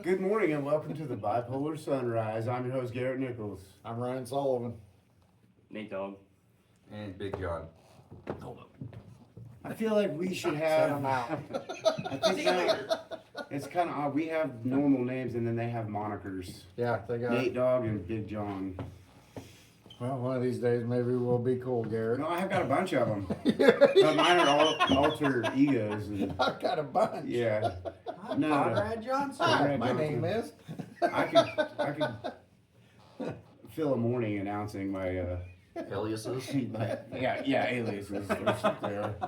Good morning and welcome to the Bipolar Sunrise. I'm your host, Garrett Nichols. I'm Ryan Sullivan. Nate Dogg. And Big John. I feel like we should Send have. them out. I think it's kind of odd. We have normal names and then they have monikers. Yeah, they got. Nate Dogg and Big John. Well, one of these days maybe we'll be cool, Garrett. No, I've got a bunch of them. But mine are all alter egos. And, I've got a bunch. yeah. No, Conrad Johnson. Conrad My Johnson. name is. I could fill a morning announcing my, Aliases. yeah, aliases. There. I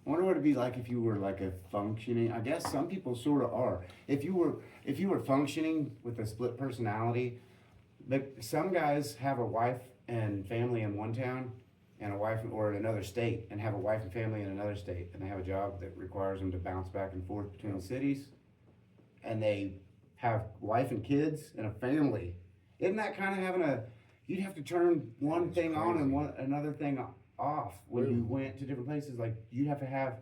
wonder what it'd be like if you were like a functioning. I guess some people sort of are. If you were functioning with a split personality, but some guys have a wife and family in one town, and a wife or in another state, and have a wife and family in another state, and they have a job that requires them to bounce back and forth between cities, and they have wife and kids and a family. Isn't that kind of having a? You'd have to turn one That's thing on and crazy. another thing off when you went to different places. Like you'd have to have,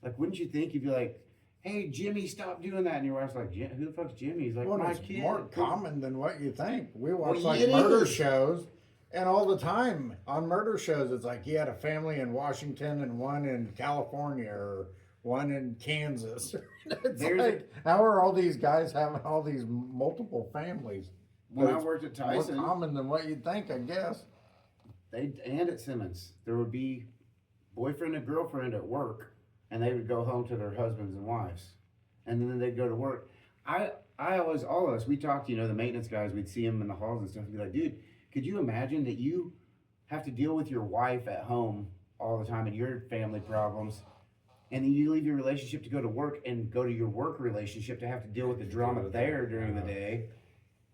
like, wouldn't you think you'd be like, "Hey, Jimmy, stop doing that," and your wife's like, "Who the fuck's Jimmy?" He's like, Well, "My it's kid." more common than what you think. We watch Well, like it murder is. shows, and all the time on murder shows, it's like he had a family in Washington and one in California or one in Kansas. It's There's like, how are all these guys having all these multiple families? When But I it's worked at more Tyson, common than what you'd think, I guess. and at Simmons, there would be boyfriend and girlfriend at work, and they would go home to their husbands and wives, and then they'd go to work. I always, all of us, we talked, the maintenance guys, we'd see them in the halls and stuff, and be like, dude, could you imagine that you have to deal with your wife at home all the time and your family problems, and then you leave your relationship to go to work and go to your work relationship to have to deal with the drama there during the day.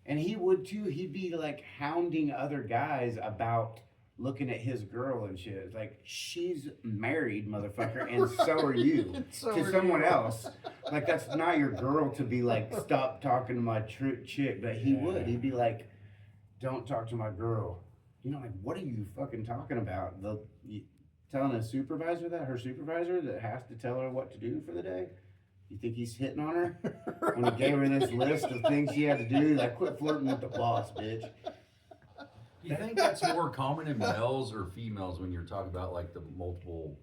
And he would too. He'd be like hounding other guys about looking at his girl and shit. It's like, she's married, motherfucker, and so are you So to are someone you. else. Like, that's not your girl to be like, stop talking to my chick. But he would. He'd be like, don't talk to my girl. Like, what are you fucking talking about? Telling a supervisor that, her supervisor that has to tell her what to do for the day? You think he's hitting on her? When he gave her this list of things she had to do, like, quit flirting with the boss, bitch. You think that's more common in males or females when you're talking about like the multiple,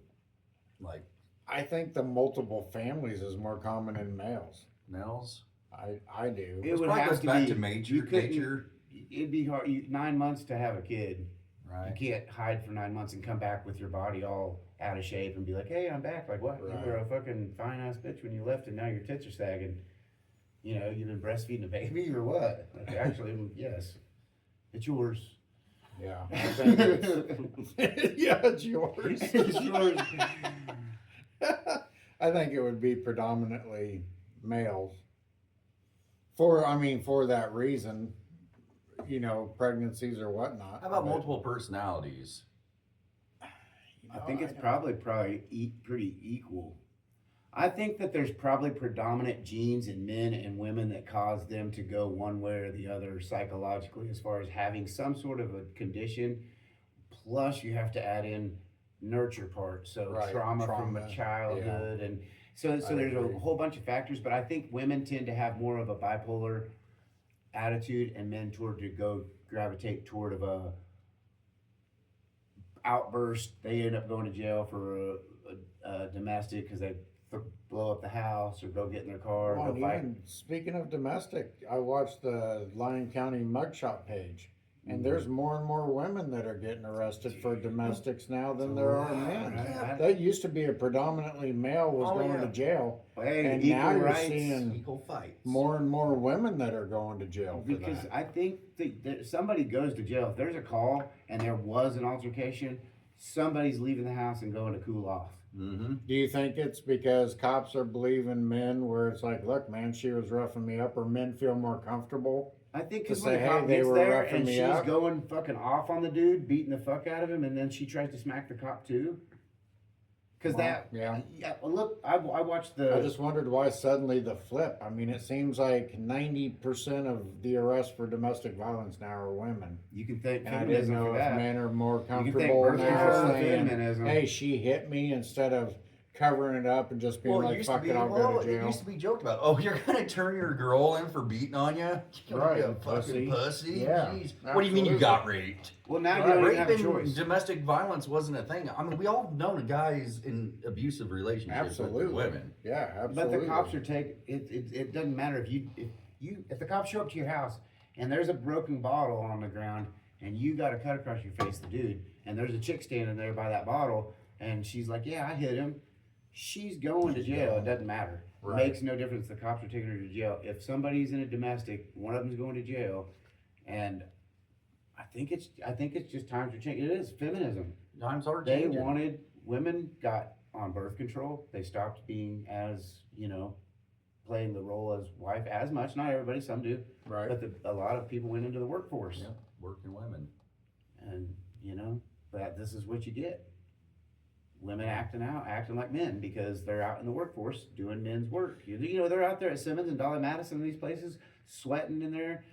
like I think the multiple families is more common in males. males? I do. It would probably have goes to back be. to nature- you couldn't- nature. It'd be hard. 9 months to have a kid. Right. You can't hide for 9 months and come back with your body all out of shape and be like, "Hey, I'm back." Like, what? Right. You were a fucking fine ass bitch when you left, and now your tits are sagging. You've been breastfeeding a baby or what? Like, actually, yes, it's yours. Yeah. I think yeah, it's yours. It's yours. I think it would be predominantly males. For that reason, pregnancies or whatnot. How about But, multiple personalities? I think it's don't- probably pretty equal. I think that there's probably predominant genes in men and women that cause them to go one way or the other psychologically, as far as having some sort of a condition. Plus, you have to add in nurture part, so Right, trauma from trauma, a childhood, and so I there's agree. a whole bunch of factors. But I think women tend to have more of a bipolar attitude, and men gravitate toward of a outburst. They end up going to jail for a domestic because they blow up the house or go get in their car Well, and and go fight. even speaking of domestic, I watched the Lyon County mugshot page, and there's more and more women that are getting arrested for domestics now than there are men. Yeah. That used to be a predominantly male was Oh, going yeah. to jail, Hey, and equal now you're rights. seeing Equal fights. more and more women that are going to jail for Because that. I think that somebody goes to jail. If there's a call and there was an altercation, somebody's leaving the house and going to cool off. Mm-hmm. Do you think it's because cops are believing men where it's like, look, man, she was roughing me up, or men feel more comfortable? I think To because when say, the hey, cop they gets were there roughing and me she's up. going fucking off on the dude, beating the fuck out of him, and then she tries to smack the cop too. Because Well, yeah. well, look, I watched the. I just wondered why suddenly the flip. I mean, it seems like 90% of the arrests for domestic violence now are women. You can thank And I didn't feminism know for if that. men are more You can thank comfortable birth control now and saying, feminism. hey, she hit me, instead of covering it up and just being like, "Fuck it, I'll go to It jail." used to be joked about. Oh, you're gonna turn your girl in for beating on you? You're Right, a fucking pussy. Yeah, Jeez. What do you mean you got raped? Well, now you Right. don't even Rape have a and choice. domestic violence wasn't a thing. I mean, we all known guys in abusive relationships with Absolutely. women. Yeah, But absolutely. the cops are taking it. It doesn't matter if the cops show up to your house and there's a broken bottle on the ground and you got a cut across your face, the dude, and there's a chick standing there by that bottle and she's like, "Yeah, I hit him." She's going to jail. It doesn't matter. Right. It makes no difference. The cops are taking her to jail. If somebody's in a domestic, one of them's going to jail, and I think it's just times are changing. It is feminism. Times are They changing. women got on birth control. They stopped being as, playing the role as wife as much. Not everybody, some do. Right. But a lot of people went into the workforce. Yeah, working women. And, but this is what you get. Women acting like men because they're out in the workforce doing men's work. They're out there at Simmons and Dolly Madison and these places sweating in there,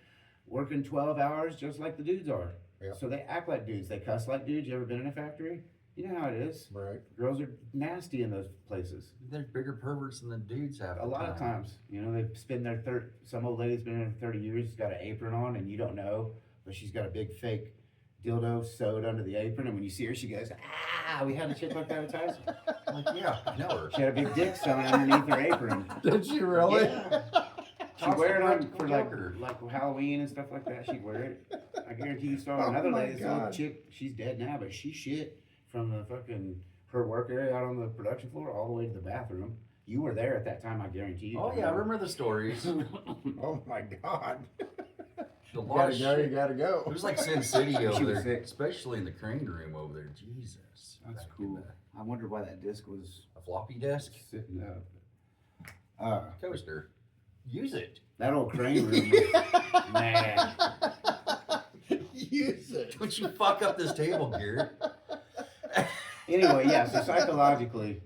working 12 hours just like the dudes are. Yeah. So they act like dudes. They cuss like dudes. You ever been in a factory? You know how it is. Right. Girls are nasty in those places. They're bigger perverts than the dudes have. A lot of times, they spend some old lady's been in there 30 years, got an apron on, and you don't know, but she's got a big fake dildo sewed under the apron, and when you see her, she goes, "Ah!" We had a chick like that at Tyson. I'm like, yeah, I know her. She had a big dick sewn underneath her apron. Did she really? Yeah. She'd wear it on for like Halloween and stuff like that. She'd wear it. I guarantee you saw another my lady, this little God. chick, she's dead now, but she shit from the her work area out on the production floor all the way to the bathroom. You were there at that time, I guarantee you. Oh yeah, I remember the stories. Oh my God. The You lot gotta of go. You shit. gotta It go. was like Sin City over She was there, sick. especially in the crane room over there. Jesus, That's back in cool. I wonder why that disc was A floppy disk sitting up. coaster. Use it. That old crane room, man. Use it. Don't you fuck up this table, Garrett. Anyway, yeah, so psychologically,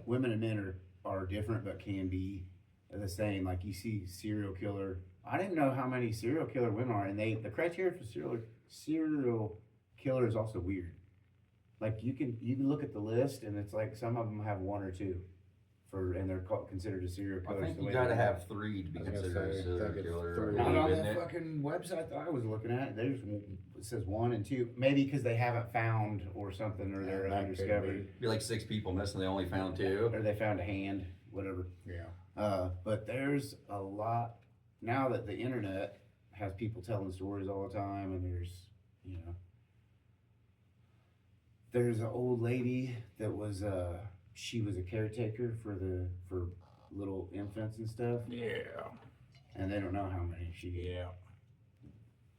women and men are different, but can be the same. Like you see serial killer. I didn't know how many serial killer women are, and the criteria for serial killer is also weird. Like you can look at the list, and it's like some of them have one or two, and they're considered a serial I killer. think you gotta have 3 to be I was gonna considered a say, I serial think it's killer. 3. Not on Isn't that it? fucking website that I was looking at. It says 1 and 2. Maybe because they haven't found or something, or they're That could undiscovered, Be like 6 people missing, they only found 2. or they found a hand, whatever. Yeah. But there's a lot now that the internet has people telling stories all the time, and there's an old lady that was she was a caretaker for little infants and stuff, Yeah. and they don't know how many she Yeah.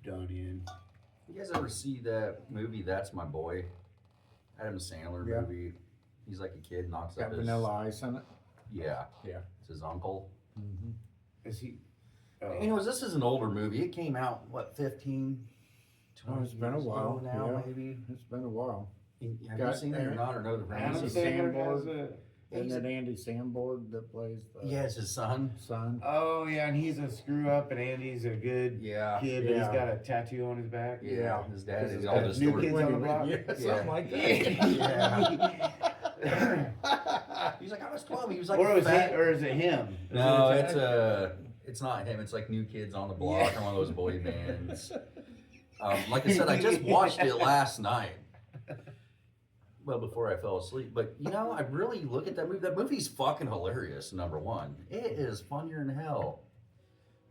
done in. You guys ever see that movie, That's My Boy? Adam Sandler Yeah. movie. He's like a kid, knocks Got up his... Vanilla Ice in it. Yeah. Yeah. It's his uncle. Mm-hmm. Is he? Anyways, this is an older movie. It came out, what, 15, 20 Oh, it's been a years while, ago now, yeah. maybe? It's been a while. Have Got you seen it or Aaron- not, or know the Adam Andy premise? Sandler has Sandberg. a. Isn't it Andy Samborg that plays the Yeah, it's his son. son? Oh yeah, and he's a screw up, and Andy's a good Yeah. kid, but he's Yeah. got a tattoo on his back. Yeah, his dad This is is all the the new story. kids on the block. Yeah, Yeah. something like that. Yeah. He's like, I was 12. He was like, or fat. is it him? No, Is it it's not him. It's like New Kids on the Block or one of those boy bands. Like I said, I just watched it last night. Well, before I fell asleep. But, I really look at that movie. That movie's fucking hilarious, number one. It is funnier than hell.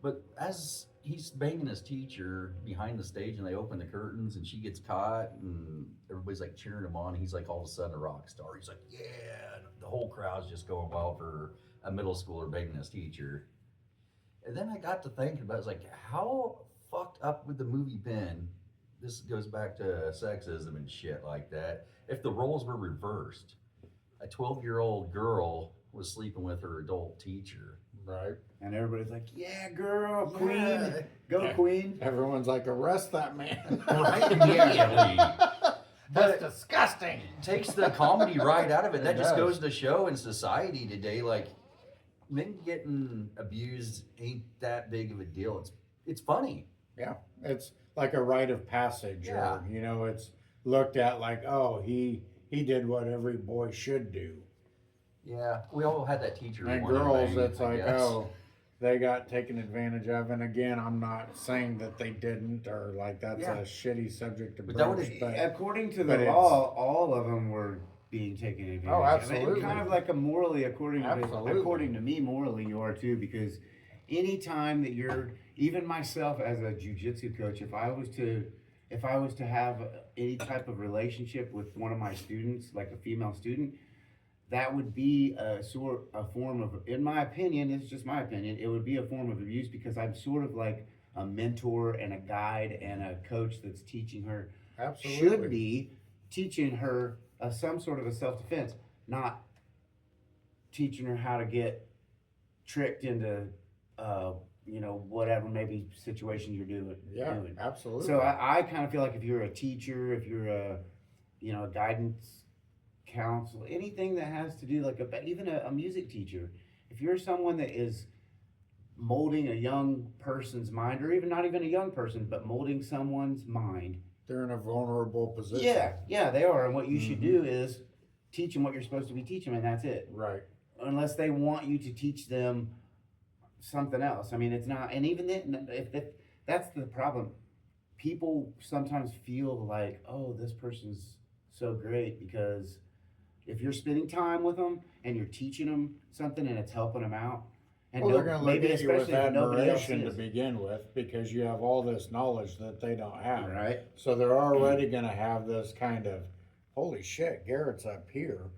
But as he's banging his teacher behind the stage and they open the curtains and she gets caught and everybody's like cheering him on. He's like all of a sudden a rock star. He's like, yeah. And the whole crowd's just going wild for a middle schooler banging his teacher. And then I got to thinking about it. I was like, how fucked up would the movie been? This goes back to sexism and shit like that. If the roles were reversed, a 12-year-old girl was sleeping with her adult teacher. Right. And everybody's like, yeah, girl, Yeah. queen, go queen. Everyone's like, arrest that man. Right, immediately. That's disgusting. Takes the comedy right out of it. That It just does. goes to show in society today, like, men getting abused ain't that big of a deal. It's funny. Yeah. It's like a rite of passage, Yeah. or it's looked at like, oh, he did what every boy should do. Yeah, we all had that teacher. we And wanted to girls, bang, it's I like, guess. oh, they got taken advantage of. And again, I'm not saying that they didn't or like that's Yeah. a shitty subject to But that broach, would- but According to the but it's- law, all of them were being taken advantage Oh, of. absolutely. And kind of like a morally, Absolutely. according to me, morally, you are too, because anytime that you're, even myself as a jujitsu coach, if I was to have any type of relationship with one of my students, like a female student, that would be a form of, in my opinion, it's just my opinion, it would be a form of abuse because I'm sort of like a mentor and a guide and a coach that's teaching her, absolutely. should be teaching her some sort of a self-defense, not teaching her how to get tricked into, whatever maybe situation you're doing. Yeah, absolutely. So I kind of feel like if you're a teacher, if you're a guidance counsel, anything that has to do like even a music teacher, if you're someone that is molding a young person's mind, or even not even a young person, but molding someone's mind, they're in a vulnerable position. yeah, they are. And what you should Mhm. do is teach them what you're supposed to be teaching them, and that's it. Right. Unless they want you to teach them something else. I mean, it's not, and even then, if that's the problem. People sometimes feel like, oh, this person's so great because if you're spending time with them and you're teaching them something and it's helping them out, and Well, they're going to look maybe at you with especially if nobody else admiration to is. begin with because you have all this knowledge that they don't have. Right. So they're already going to have this kind of, holy shit, Garrett's up here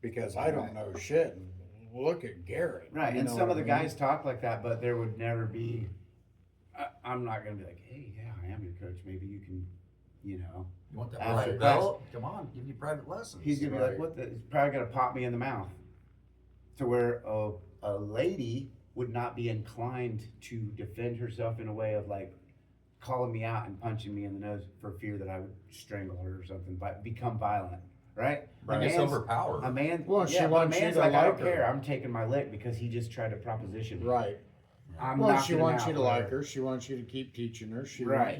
because I don't know shit. And look at Garrett. Right, You and know some what of the I mean? guys talk like that, but there would never be. I'm not gonna be like, hey, yeah, I am your coach. Maybe you can, You want that After black class. belt? Come on, give you private lessons. He's gonna be Right. like, what the? He's probably gonna pop me in the mouth. To where a lady would not be inclined to defend herself in a way of like calling me out and punching me in the nose for fear that I would strangle her or something, but become violent, right? Right. I guess man's- overpower. A man, Well, she yeah, but a wants you man's to like, I don't like her. care. I'm taking my lick because he just tried to proposition me. Right. I'm Well, knocking she him wants out, you to whatever. like her. She wants you to keep teaching her. She, Right.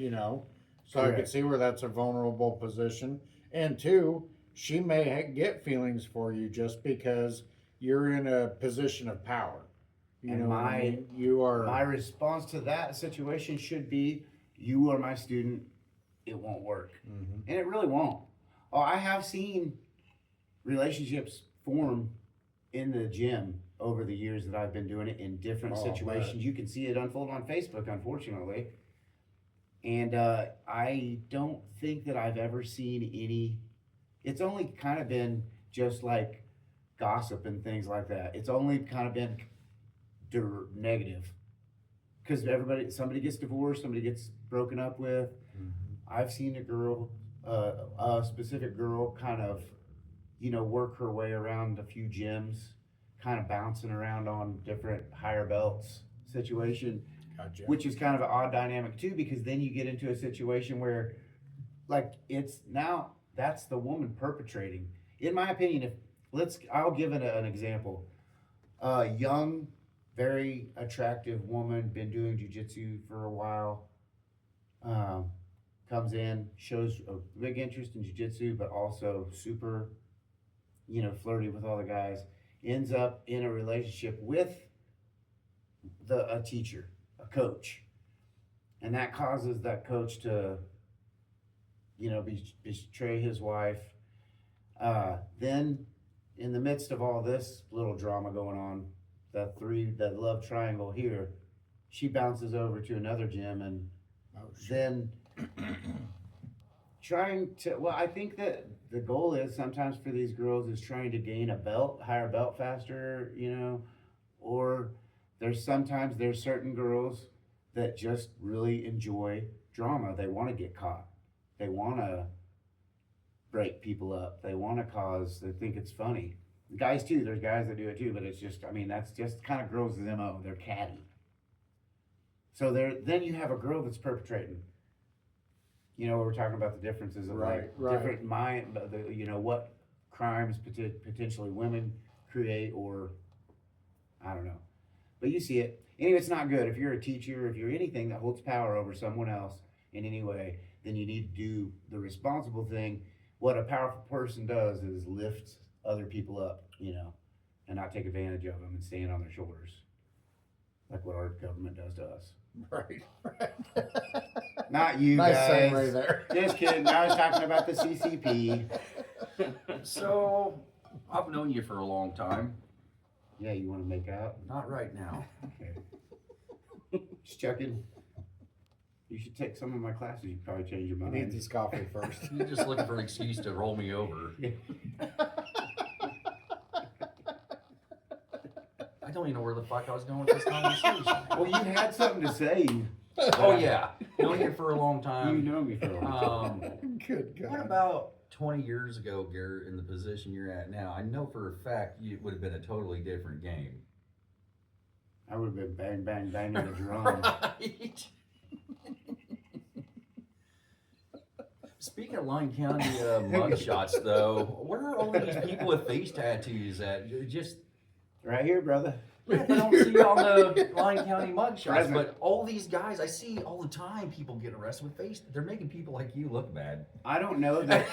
So I could Correct. see where that's a vulnerable position. And two, she may get feelings for you just because you're in a position of power. You And know what I my- mean? You are. My response to that situation should be, you are my student, it won't work. Mhm. And it really won't. Oh, I have seen relationships form in the gym over the years that I've been doing it in different Oh, situations. man. You can see it unfold on Facebook, unfortunately. And I don't think that I've ever seen any, it's only kind of been just like gossip and things like that. It's only kind of been negative. Because somebody gets divorced, somebody gets broken up with. Mhm. I've seen a specific girl kind of, work her way around a few gyms, kind of bouncing around on different higher belts situation, Gotcha. which is kind of an odd dynamic too, because then you get into a situation where, like, that's the woman perpetrating. In my opinion, I'll give it an example. A young, very attractive woman, been doing jujitsu for a while, comes in, shows a big interest in jujitsu, but also super, flirty with all the guys, ends up in a relationship with a teacher, a coach. And that causes that coach to, betray his wife. Then, in the midst of all this little drama going on, that love triangle here, she bounces over to another gym and Oh, shit. then I think that the goal is sometimes for these girls is trying to gain higher belt faster, or there's certain girls that just really enjoy drama. They want to get caught. They want to break people up. They think it's funny. Guys too, there's guys that do it too, but it's just, that's just kind of girls' MO. They're catty. So then you have a girl that's perpetrating. We're talking about the differences of Right. different mind, what crimes potentially women create, or I don't know. But you see it. Anyway, it's not good. If you're a teacher, if you're anything that holds power over someone else in any way, then you need to do the responsible thing. What a powerful person does is lift other people up, and and not take advantage of them and stand on their shoulders, like what our government does to us. Right. Not you Nice guys. segue there. Just kidding. I was talking about the CCP. So, I've known you for a long time. Yeah, you want to make out? Not right now. Okay. Just checking. You should take some of my classes. You probably change your You mind. need this coffee first. You're just looking for an excuse to roll me over. I don't even know where the fuck I was going with this conversation. Well, you had something to say. Oh yeah, known you for a long You time. know me for a long time. Good God. What about 20 years ago, Garrett, in the position you're at now? I know for a fact it would have been a totally different game. I would have been bang, bang, banging the drum. Right. Speaking of Lyon County mugshots, though, where are all these people with face tattoos at? You're just Right here, brother. yeah, I don't see on the Lyon County mugshots, Present. but all these guys I see all the time, people get arrested with face. They're making people like you look bad. I don't know that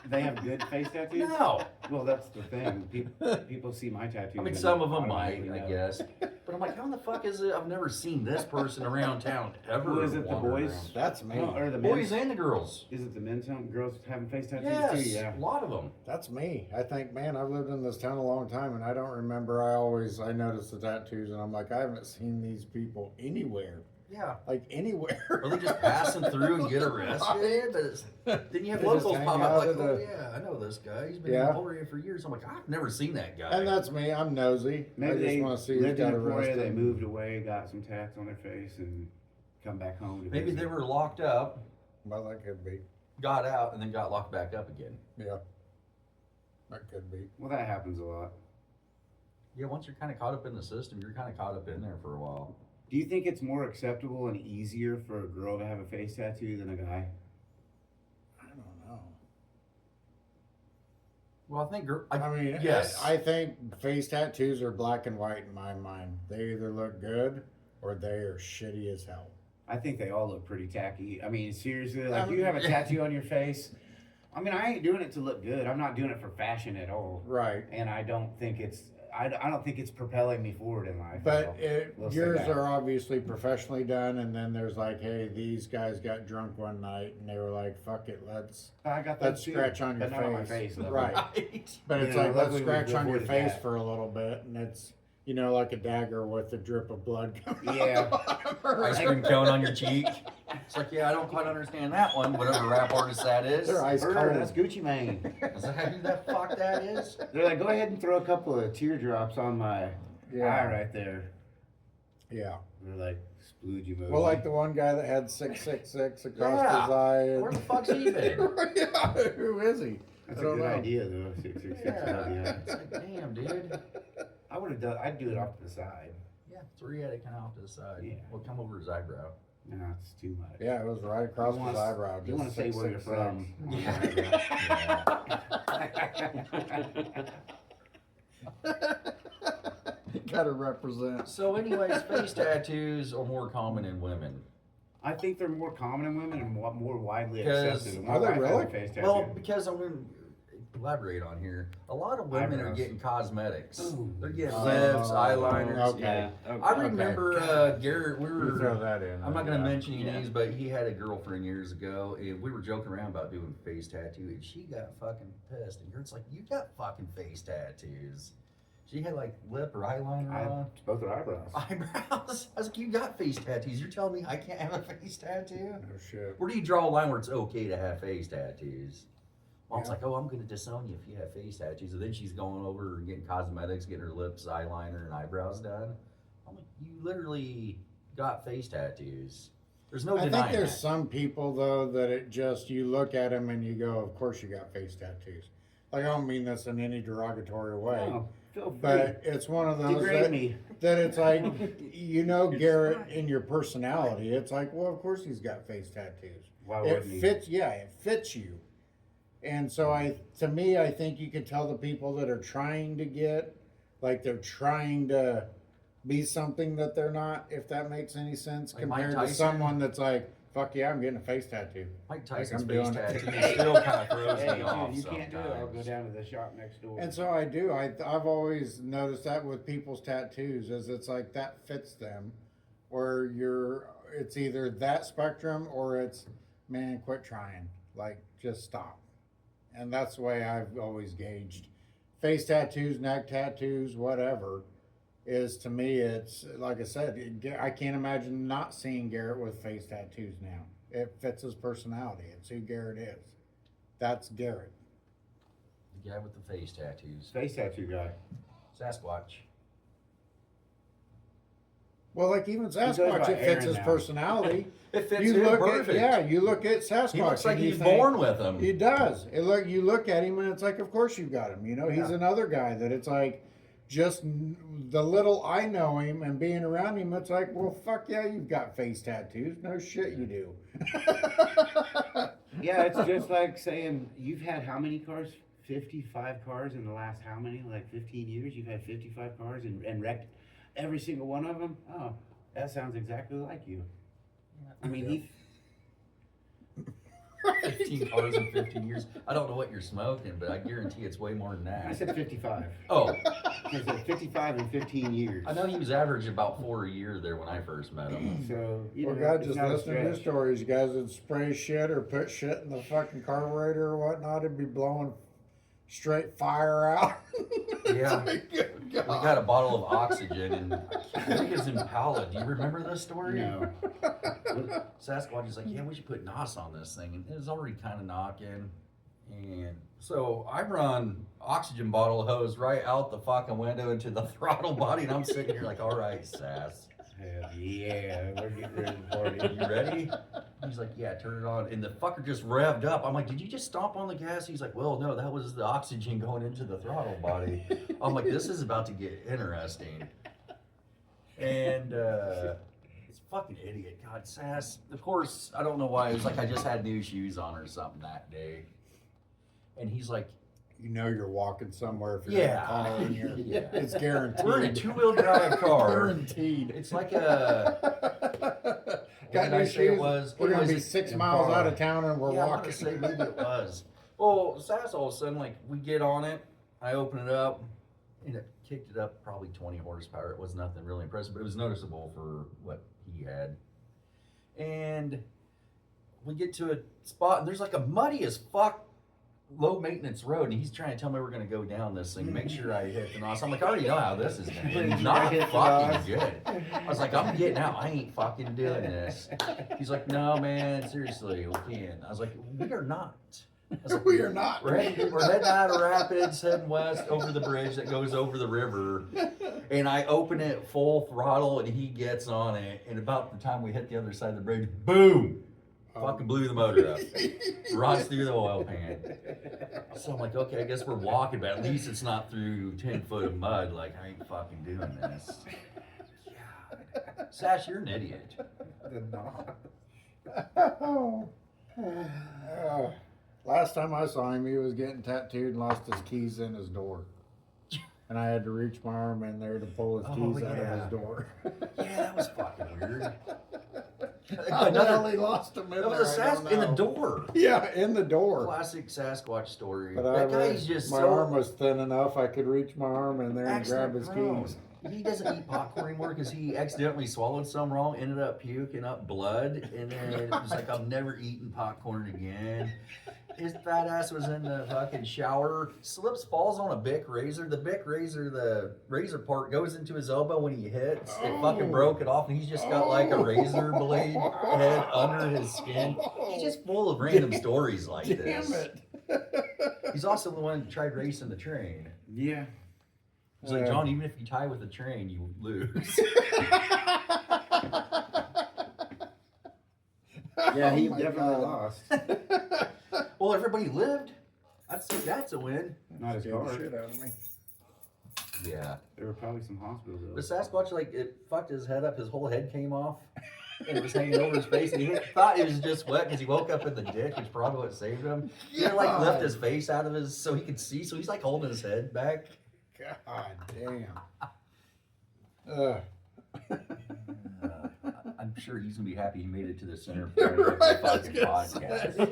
they have good face tattoos. No, Well, that's the thing. People see my tattoos. I mean and some of them might, automatically I know. guess, but I'm like, how in the fuck is it? I've never seen this person around town ever. Who is it, the wander boys? around. That's me. Oh, or the Boys men's? and the girls. Is it the men's home? Girls having face tattoos Yes, too? Yeah. a lot of them. That's me. I think, man, I've lived in this town a long time, and I don't remember. I noticed the tattoos, and I'm like, I haven't seen these people anywhere. Yeah. Like anywhere. Are they just passing through and get arrested? But it's, then you have They just locals hang pop out up like, at oh the- yeah, I know this guy. He's been Yeah. over here for years. I'm like, I've never seen that guy. And that's me. I'm nosy. Maybe I just they want to see who lived in got Emporia, arrested. they moved away, got some tats on their face, and come back home. To Maybe visit. they were locked up, Well, that could be. got out, and then got locked back up again. Yeah. That could be. Well, that happens a lot. Yeah, once you're kind of caught up in the system, you're kind of caught up in there for a while. Do you think it's more acceptable and easier for a girl to have a face tattoo than a guy? I don't know. Well, I think, I mean, yes. I think face tattoos are black and white in my mind. They either look good or they are shitty as hell. I think they all look pretty tacky. I mean, seriously, like you have a tattoo on your face. I mean, I ain't doing it to look good. I'm not doing it for fashion at all. Right. And I don't think it's I don't think it's propelling me forward in life. But We'll say yours that. are obviously professionally done, and then there's like, hey, these guys got drunk one night, and they were like, fuck it, let's I got that let's too, scratch on your but not on my face. face. though. Right. Right. But You it's know, like, let's luckily we scratch on your avoided face that. for a little bit, and it's, you know, like a dagger with a drip of blood coming Yeah. Ice cream cone on your cheek. It's like, yeah, I don't quite understand that one. Whatever rap artist that is. They're ice Brr, cold. that's Gucci Mane. Is that who that fuck that is? They're like, go ahead and throw a couple of teardrops on my eye Yeah. right there. Yeah. They're like, splooge emoji. Well, like the one guy that had 666 across Yeah. his eye. Where the fuck's he been? Yeah, who is he? That's I a don't good know. idea, though. 666. Yeah. It's like, damn, dude. I would have done. I'd do it off to the side. Yeah, three at it kind of off to the side. Yeah. We'll come over his eyebrow. No, it's too much. Yeah, it was right across You his wanna- eyebrow. You want to say where you're from? Gotta represent. So, anyways, face tattoos are more common in women. I think they're more common in women and more widely 'Cause- accepted. Are they wife has a really? face tattoo. Well, because I'm going to elaborate on here. A lot of women are Eyebrows. getting cosmetics. Ooh. They're getting Oh, lips, eyeliners. okay. I remember Garrett, we You throw were. that in. I'm not going to yeah. mention any names, but he had a girlfriend years ago, and we were joking around about doing face tattoo, and she got fucking pissed. And Garrett's like, "You got fucking face tattoos." She had like lip or eyeliner on. both are eyebrows. Eyebrows. I was like, "You got face tattoos. You're telling me I can't have a face tattoo?" No shit. Where do you draw a line where it's okay to have face tattoos? Mom's Yeah. like, "Oh, I'm going to disown you if you have face tattoos." And then she's going over and getting cosmetics, getting her lips, eyeliner, and eyebrows done. I'm like, you literally got face tattoos. There's no I denying think there's that. some people though that it just you look at them and you go, of course you got face tattoos. Like I don't mean this in any derogatory way, No, feel free. but it's one of those Degrade that, me. that it's like you know Garrett in your personality. It's like, well, of course he's got face tattoos. Why It wouldn't he? fits, yeah, it fits you. And so to me, I think you can tell the people that are trying to get, like they're trying to be something that they're not, if that makes any sense, Like Mike compared to Tyson? someone that's like, fuck yeah, I'm getting a face tattoo. Mike Tyson's I'm face doing it. tattoo still kind of throws Hey, me off dude, you can't do it. I'll go sometimes. down to the shop next door. And so I do. I've always noticed that with people's tattoos, is it's like that fits them, or it's either that spectrum or it's, man, quit trying, like just stop. And that's the way I've always gauged face tattoos, neck tattoos, whatever. Is to me, it's like I said, I can't imagine not seeing Garrett with face tattoos now. It fits his personality. It's who Garrett is. That's Garrett. The guy with the face tattoos. Face tattoo guy. Sasquatch. Well, like even goes Sasquatch, by it fits Aaron his now. personality. It fits You him look perfect. you look at Sasquatch. He looks like and you he's think- born with them. He does. You look at him and it's like, of course you got him. You know, he's Yeah. another guy that it's like, just the little I know him and being around him, it's like, well, fuck yeah, you've got face tattoos. No shit, you do. Yeah, it's just like saying you've had how many cars? 55 cars in the last how many? Like 15 years? You've had 55 cars and wrecked every single one of them? Oh, that sounds exactly like you. I mean, he 15 cars in 15 years. I don't know what you're smoking, but I guarantee it's way more than I that. said 55. Oh, I said 55 in 15 years. I know he was averaging about 4 a year there when I first met him. So, you Well, know, God, it's just not a listening to your stretch. stories, you guys would spray shit or put shit in the fucking carburetor or whatnot. It'd be blowing straight fire out. Yeah. It's like, good We God. got a bottle of oxygen, and I think it's Impala. Do you remember this story? No. Sasquatch is like, yeah, we should put NOS on this thing. And it was already kind of knocking. And so I run oxygen bottle hose right out the fucking window into the throttle body. And I'm sitting here like, all right, Sass, Hell yeah, we're getting ready to party. you ready? He's like, yeah, turn it on. And the fucker just revved up. I'm like, did you just stomp on the gas? He's like, well, no, that was the oxygen going into the throttle body. I'm like, this is about to get interesting. And it's fucking idiot. God, Sass. Of course, I don't know why. It was like I just had new shoes on or something that day. And he's like, You know you're walking somewhere if you're yeah. in a car and you're, Yeah. it's guaranteed. We're in a two-wheel drive car. Guaranteed. It's like a. Got did I new say it shoes. was? We're It gonna was be a- 6 in miles car. out of town and we're Yeah, I want walking. to say maybe it was. Well, Sass all of a sudden, like, we get on it, I open it up, and it kicked it up probably 20 horsepower. It was nothing really impressive, but it was noticeable for what he had. And we get to a spot, and there's like a muddy as fuck low maintenance road, and he's trying to tell me we're going to go down this thing, make sure I hit the NOS. I'm like, I already know how this is going to end. Not Hit the fucking NOS. good. I was like, I'm getting out. I ain't fucking doing this. He's like, no, man, seriously, we can't. I was like, we are not. I was like, We are not. We're heading out of Rapids, heading west over the bridge that goes over the river. And I open it full throttle, and he gets on it. And about the time we hit the other side of the bridge, boom! Fucking blew the motor up. Runs through the oil pan. So I'm like, okay, I guess we're walking, but at least it's not through 10 foot of mud. Like, I ain't fucking doing this. God. Sash, you're an idiot. Oh. Last time I saw him, he was getting tattooed and lost his keys in his door. And I had to reach my arm in there to pull his keys out of yeah. his door. Yeah, that was fucking weird. How the hell he lost him in That there, was a I Sass don't in the know. door. Yeah, in the door. Classic Sasquatch story. But That guy's just my so arm was thin enough I could reach my arm in there and accident grab his prone. keys. He doesn't eat popcorn anymore because he accidentally swallowed some wrong, ended up puking up blood, and then it was like, I'm never eating popcorn again. His fat ass was in the fucking shower, slips, falls on a Bic razor. The Bic razor, the razor part goes into his elbow when he hits. It fucking broke it off, and he's just got like a razor blade head under his skin. He's just full of random stories like this. Damn it. He's also the one that tried racing the train. Yeah. He's like, John, even if you tie with a train, you lose. Yeah, he Oh my definitely God. lost. Well, everybody lived. That's a win. Not his Scared the car. shit out of me. Yeah. There were probably some hospital The bills. Sasquatch, like, it fucked his head up. His whole head came off. And it was hanging over his face. And he thought it was just wet because he woke up in the ditch, which probably what saved him. He had, like, lift his face out of his so he could see. So he's, like, holding his head back. God damn. I'm I'm sure he's gonna be happy he made it to the center point of Right, the I was fucking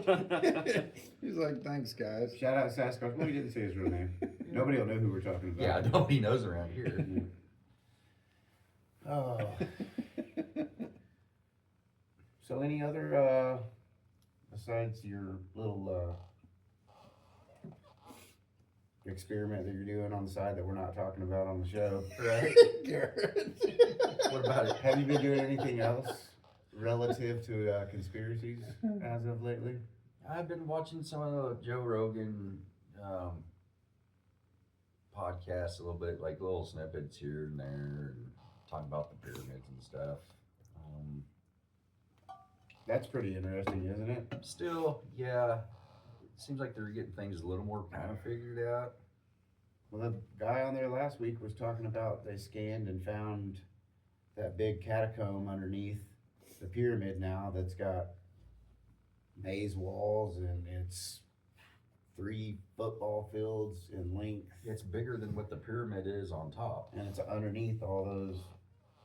gonna podcast. He's like, thanks, guys. Shout out Sasquatch. Well, he didn't say his real name. Nobody will know who we're talking about. Yeah, nobody knows around here. Oh. So any other, besides your little, experiment that you're doing on the side that we're not talking about on the show, Right? Garrett. What about it? have you been doing anything else relative to, conspiracies as of lately? I've been watching some of the Joe Rogan podcasts a little bit, like little snippets here and there, and talking about the pyramids and stuff. That's pretty interesting, isn't it? Still, yeah, it seems like they're getting things a little more kind of figured out. Well, the guy on there last week was talking about they scanned and found that big catacomb underneath the pyramid now that's got maze walls and it's 3 football fields in length It's bigger than what the pyramid is on top. and it's underneath all those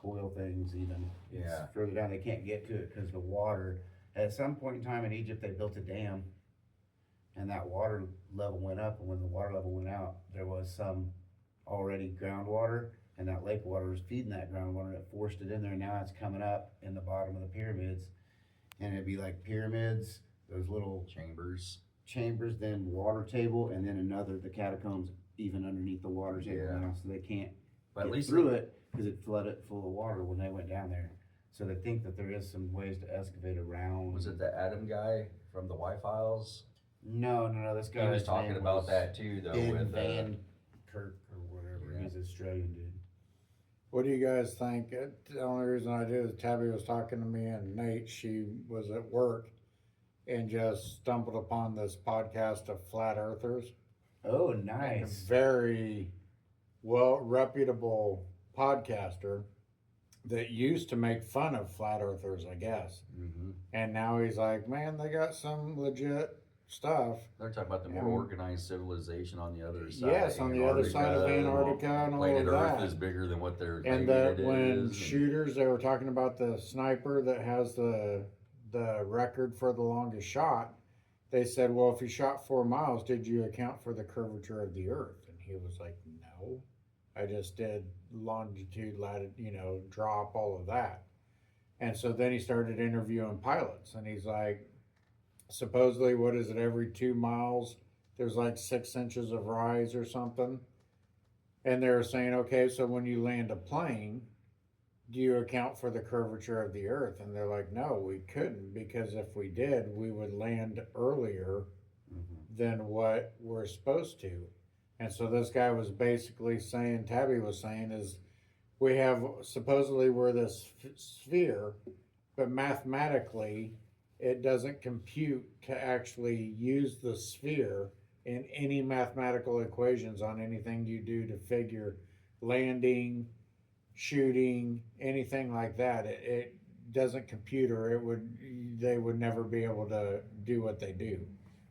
oil things even. It's Yeah. further down, they can't get to it because the water, at some point in time in Egypt, they built a dam and that water level went up, and when the water level went out, there was some already groundwater, and that lake water was feeding that groundwater, and it forced it in there, and now it's coming up in the bottom of the pyramids, and it'd be like pyramids, those little Chambers. chambers, then water table, and then another, the catacombs, even underneath the water table Yeah. now, so they can't But at get least through it, because it flooded full of water when they went down there. So they think that there is some ways to excavate around. Was it the Adam guy from the Y-Files? No, this He guy was talking about that too, though. Ben with Van Kirk or whatever. Yeah. He's an Australian dude. What do you guys think? The only reason I did is Tabby was talking to me and Nate. She was at work and just stumbled upon this podcast of flat earthers. Oh, And a nice. very well reputable podcaster that used to make fun of flat earthers, I guess. Mm-hmm. And now he's like, man, they got some legit stuff. They're talking about the more Yeah. organized civilization on the other side. Yes, on the other side of Antarctica and all Planet of Earth that. is bigger than what they're And claiming that it when is, and- shooters, they were talking about the sniper that has the record for the longest shot. They said, well, if you shot 4 miles, did you account for the curvature of the earth? And he was like, no, I just did longitude, latitude, drop, all of that. And so then he started interviewing pilots, and he's like, supposedly, what is it, every 2 miles, there's like 6 inches of rise or something. And they're saying, okay, so when you land a plane, do you account for the curvature of the earth? And they're like, no, we couldn't, because if we did, we would land earlier Mm-hmm. than what we're supposed to. And so this guy was basically saying, Tabby was saying, is we have, supposedly we're this sphere, but mathematically it doesn't compute to actually use the sphere in any mathematical equations on anything you do to figure landing, shooting, anything like that. It doesn't compute, or they would never be able to do what they do.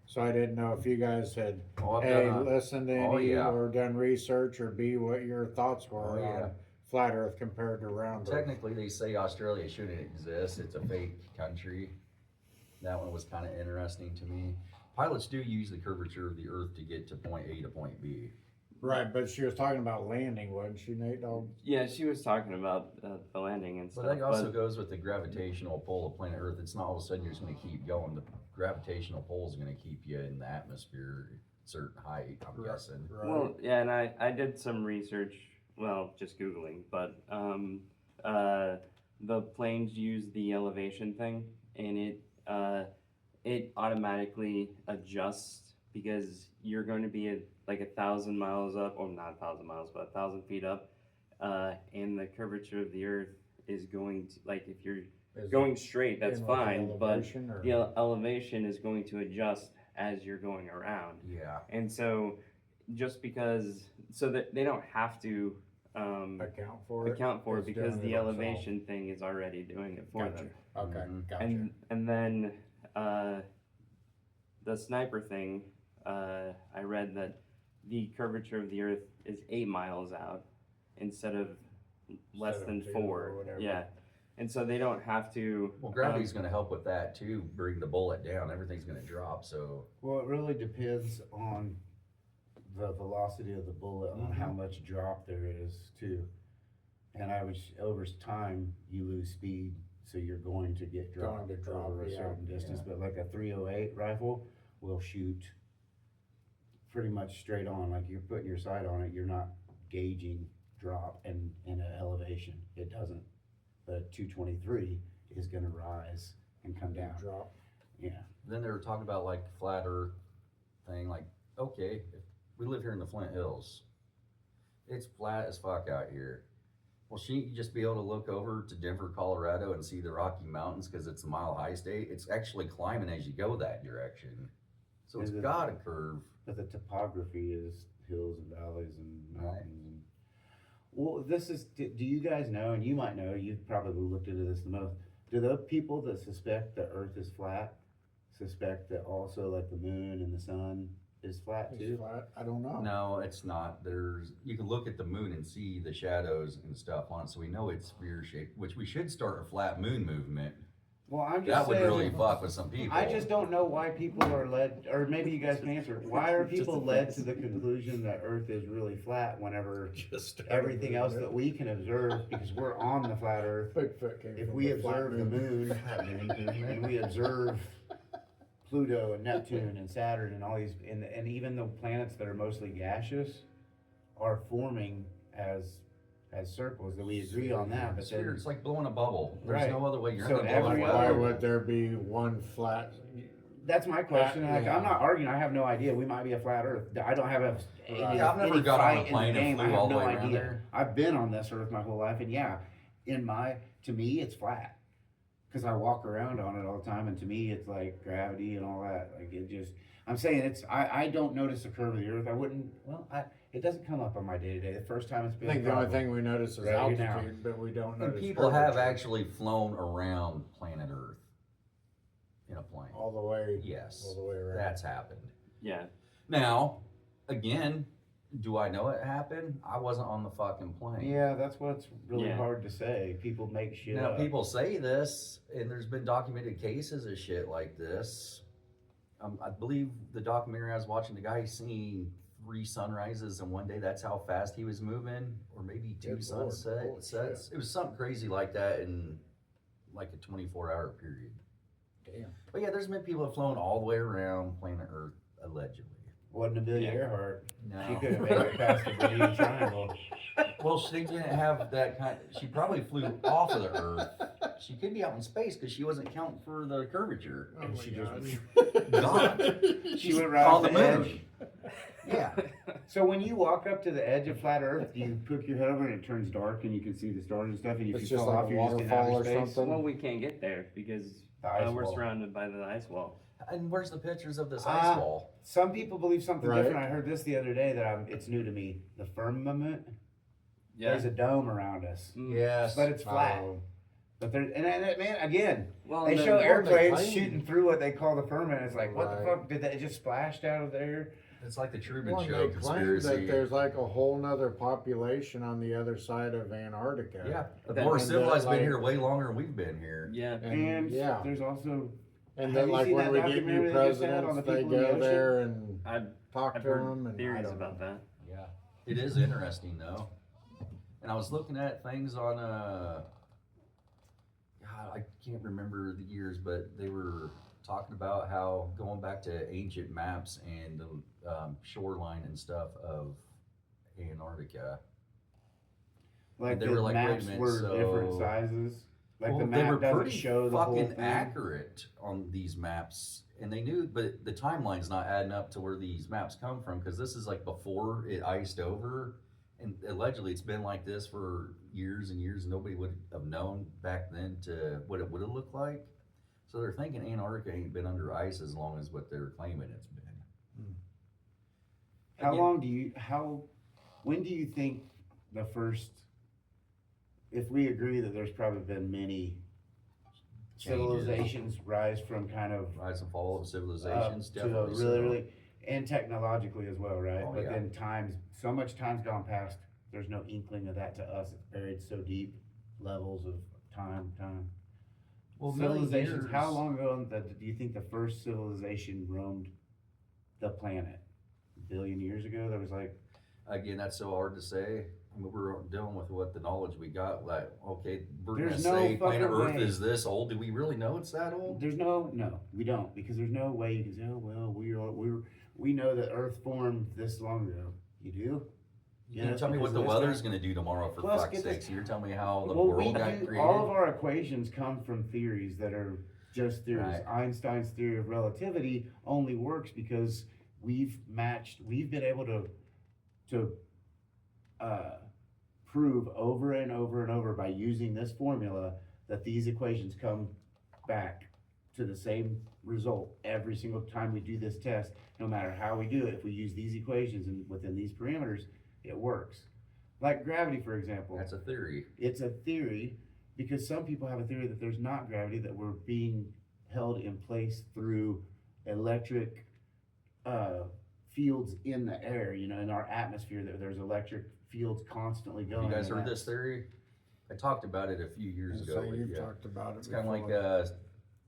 So I didn't know if you guys had Oh, I've A, done listened to oh, any yeah. or done research, or B, what your thoughts were Oh, yeah. on flat earth compared to round earth. Technically, they say Australia shouldn't exist. It's a fake country. That one was kind of interesting to me. Pilots do use the curvature of the Earth to get to point A to point B. Right, but she was talking about landing, wasn't she, Nate Dog? Yeah, she was talking about the landing and But stuff. that also goes with the gravitational pull of planet Earth. It's not all of a sudden you're just going to keep going. The gravitational pull is going to keep you in the atmosphere at a certain height, I'm guessing. Right. Well, yeah, and I did some research, well, just Googling, but the planes use the elevation thing, and it automatically adjusts because you're going to be at like 1,000 miles up, or not 1,000 miles, but 1,000 feet up, and the curvature of the Earth is going to, like, if you're Is going straight, that's in with the fine, but elevation, or- the elevation is going to adjust as you're going around. Yeah. And so, just because, so that they don't have to account for it. account for it It's because doing the it itself. elevation thing is already doing it for Gotcha. them. Okay, Mhm. gotcha. And then the sniper thing, I read that the curvature of the Earth is 8 miles out instead of less Instead than of 2 or 4. whatever. Yeah, and so they don't have to. Well, gravity's going to help with that too. Bring the bullet down. Everything's going to drop. So Well, it really depends on the velocity of the bullet, on how much drop there is too. And over time, you lose speed, so you're going to get dropped Going to drop, over a yeah, certain distance. yeah. But like a 308 rifle will shoot pretty much straight on, like you're putting your sight on it. You're not gauging drop and an elevation. It doesn't. But a 223 is going to rise and come down. Drop. Yeah. then they were talking about like flat Earth thing. Like, okay, if we live here in the Flint Hills. It's flat as fuck out here. Well, shouldn't you just be able to look over to Denver, Colorado and see the Rocky Mountains because it's a mile high state? It's actually climbing as you go that direction. So it's Is it- got a curve. But the topography is hills and valleys and Right. mountains. And, well, do you guys know, and you might know, you've probably looked into this the most, do those people that suspect the earth is flat, suspect that also like the moon and the sun is flat It's too? flat. I don't know. No, it's not. You can look at the moon and see the shadows and stuff on it, so we know it's sphere shaped, which we should start a flat moon movement. Well, I'm just That would saying, really fuck with some people. I just don't know why people are led, or maybe you guys can answer, why are Just people a led fence. to the conclusion that earth is really flat whenever Just everything else that we can observe, because we're on the flat earth, Bigfoot came if from we the flat observe the moon and we observe Pluto and Neptune and Saturn and all these, and even the planets that are mostly gaseous are forming as circles, that we agree on that, but Sphere, then, it's like blowing a bubble. There's Right. no other way. You're So not gonna blow every a Why bubble. would there be one flat? that's my question, like, Yeah. I'm not arguing, I have no idea, we might be a flat earth, I don't have any, Right. Yeah, I've never any got on a fight in the plane and game, flew I have all the no way around idea. there. I've been on this earth my whole life, and yeah, to me, it's flat. Cause I walk around on it all the time, and to me, it's like gravity and all that, like I'm saying I don't notice the curve of the earth, it doesn't come up on my day-to-day, the first time it's I been. think a the only problem. thing we notice is Right now. altitude, but we don't And notice. people have curvature actually flown around planet Earth in a plane. all the way. Yes, All the way around. that's happened. Yeah. Now, again, do I know it happened? I wasn't on the fucking plane. Yeah, that's what's really Yeah. hard to say, people make shit Now, up. people say this, and there's been documented cases of shit like this. I believe the documentary I was watching, the guy seen 3 sunrises in one day. That's how fast he was moving, or maybe 2 Good Lord. Holy sunsets. It was something crazy like that in like a 24-hour period. Damn. But yeah, there's been people that have flown all the way around planet Earth, allegedly. Wasn't Amelia Yeah. Earhart, No. she could have made it past the Bermuda Triangle. Well, she didn't have that kind. She probably flew off of the Earth. She could be out in space because she wasn't counting for the curvature. Oh my She God. just- God. She went right on off the the moon. edge. Yeah. So when you walk up to the edge of flat Earth, you put your head over and it turns dark and you can see the stars and stuff, and if It's you just fall like off, a you're just in waterfall outer or space. something. Well, we can't get there because The ice we're wall. surrounded by the ice wall. And where's the pictures of this Ah. ice wall? Some people believe something Right. different. I heard this the other day that it's new to me. The firmament. Yeah. There's a dome around us, Mm. Yes. but it's flat. Oh, But there, and man, again, Well, they and show then- airplanes claim- shooting through what they call the firmament. It's like, what the Right. fuck? Did that it just splashed out of there? It's like the Truman well, Show they claim conspiracy. that there's like a whole nother population on the other side of Antarctica. Yeah. The Then- more and civilized that, been like- here way longer than we've been here. Yeah. And yeah. there's also And Have then you like seen when that we get documentary new they just had on the presidents, they people in the go ocean? there and I've talk I've to heard them. And I theories don't about know. that. Yeah. It is interesting though. And I was looking at things on God, I can't remember the years, but they were talking about how going back to ancient maps and the shoreline and stuff of Antarctica. like They the were like, wait a maps minute, were different so- sizes. Like Well, the they were map doesn't pretty show the whole fucking thing. accurate on these maps, and they knew, but the timeline's not adding up to where these maps come from because this is like before it iced over, and allegedly it's been like this for years and years, and nobody would have known back then to what it would have looked like. So they're thinking Antarctica ain't been under ice as long as what they're claiming it's been. When do you think the first, if we agree that there's probably been many civilizations rise from kind of Rise and fall of civilizations, to a definitely. really, and technologically as well, right? Oh, But yeah. then so much time's gone past, there's no inkling of that to us, it's buried so deep, levels of time. Well, a million Civilizations. years. How long ago do you think the first civilization roamed the planet? A billion years ago. There was like. Again, that's so hard to say. I mean, we're dealing with what the knowledge we got. Like, okay, we're There's gonna no say planet fucking Earth way. is this old. Do we really know it's that old? There's no, we don't, because there's no way you can say, oh, well, we know that Earth formed this long ago. You do? You Yeah, can tell me what because the of this weather's guy. gonna do tomorrow, for Plus, fuck's get sake. this- So you're telling me how the Well, world got created? all of our equations come from theories that are just theories. Right. Einstein's theory of relativity only works because we've been able to prove over and over and over by using this formula that these equations come back to the same result every single time we do this test, no matter how we do it. If we use these equations and within these parameters, it works. Like gravity, for example. That's a theory. It's a theory because some people have a theory that there's not gravity, that we're being held in place through electric fields in the air, in our atmosphere, that there's electric fields constantly going. You guys and heard this theory? I talked about it a few years And ago. so with you've you. talked about it It's kind of like, before.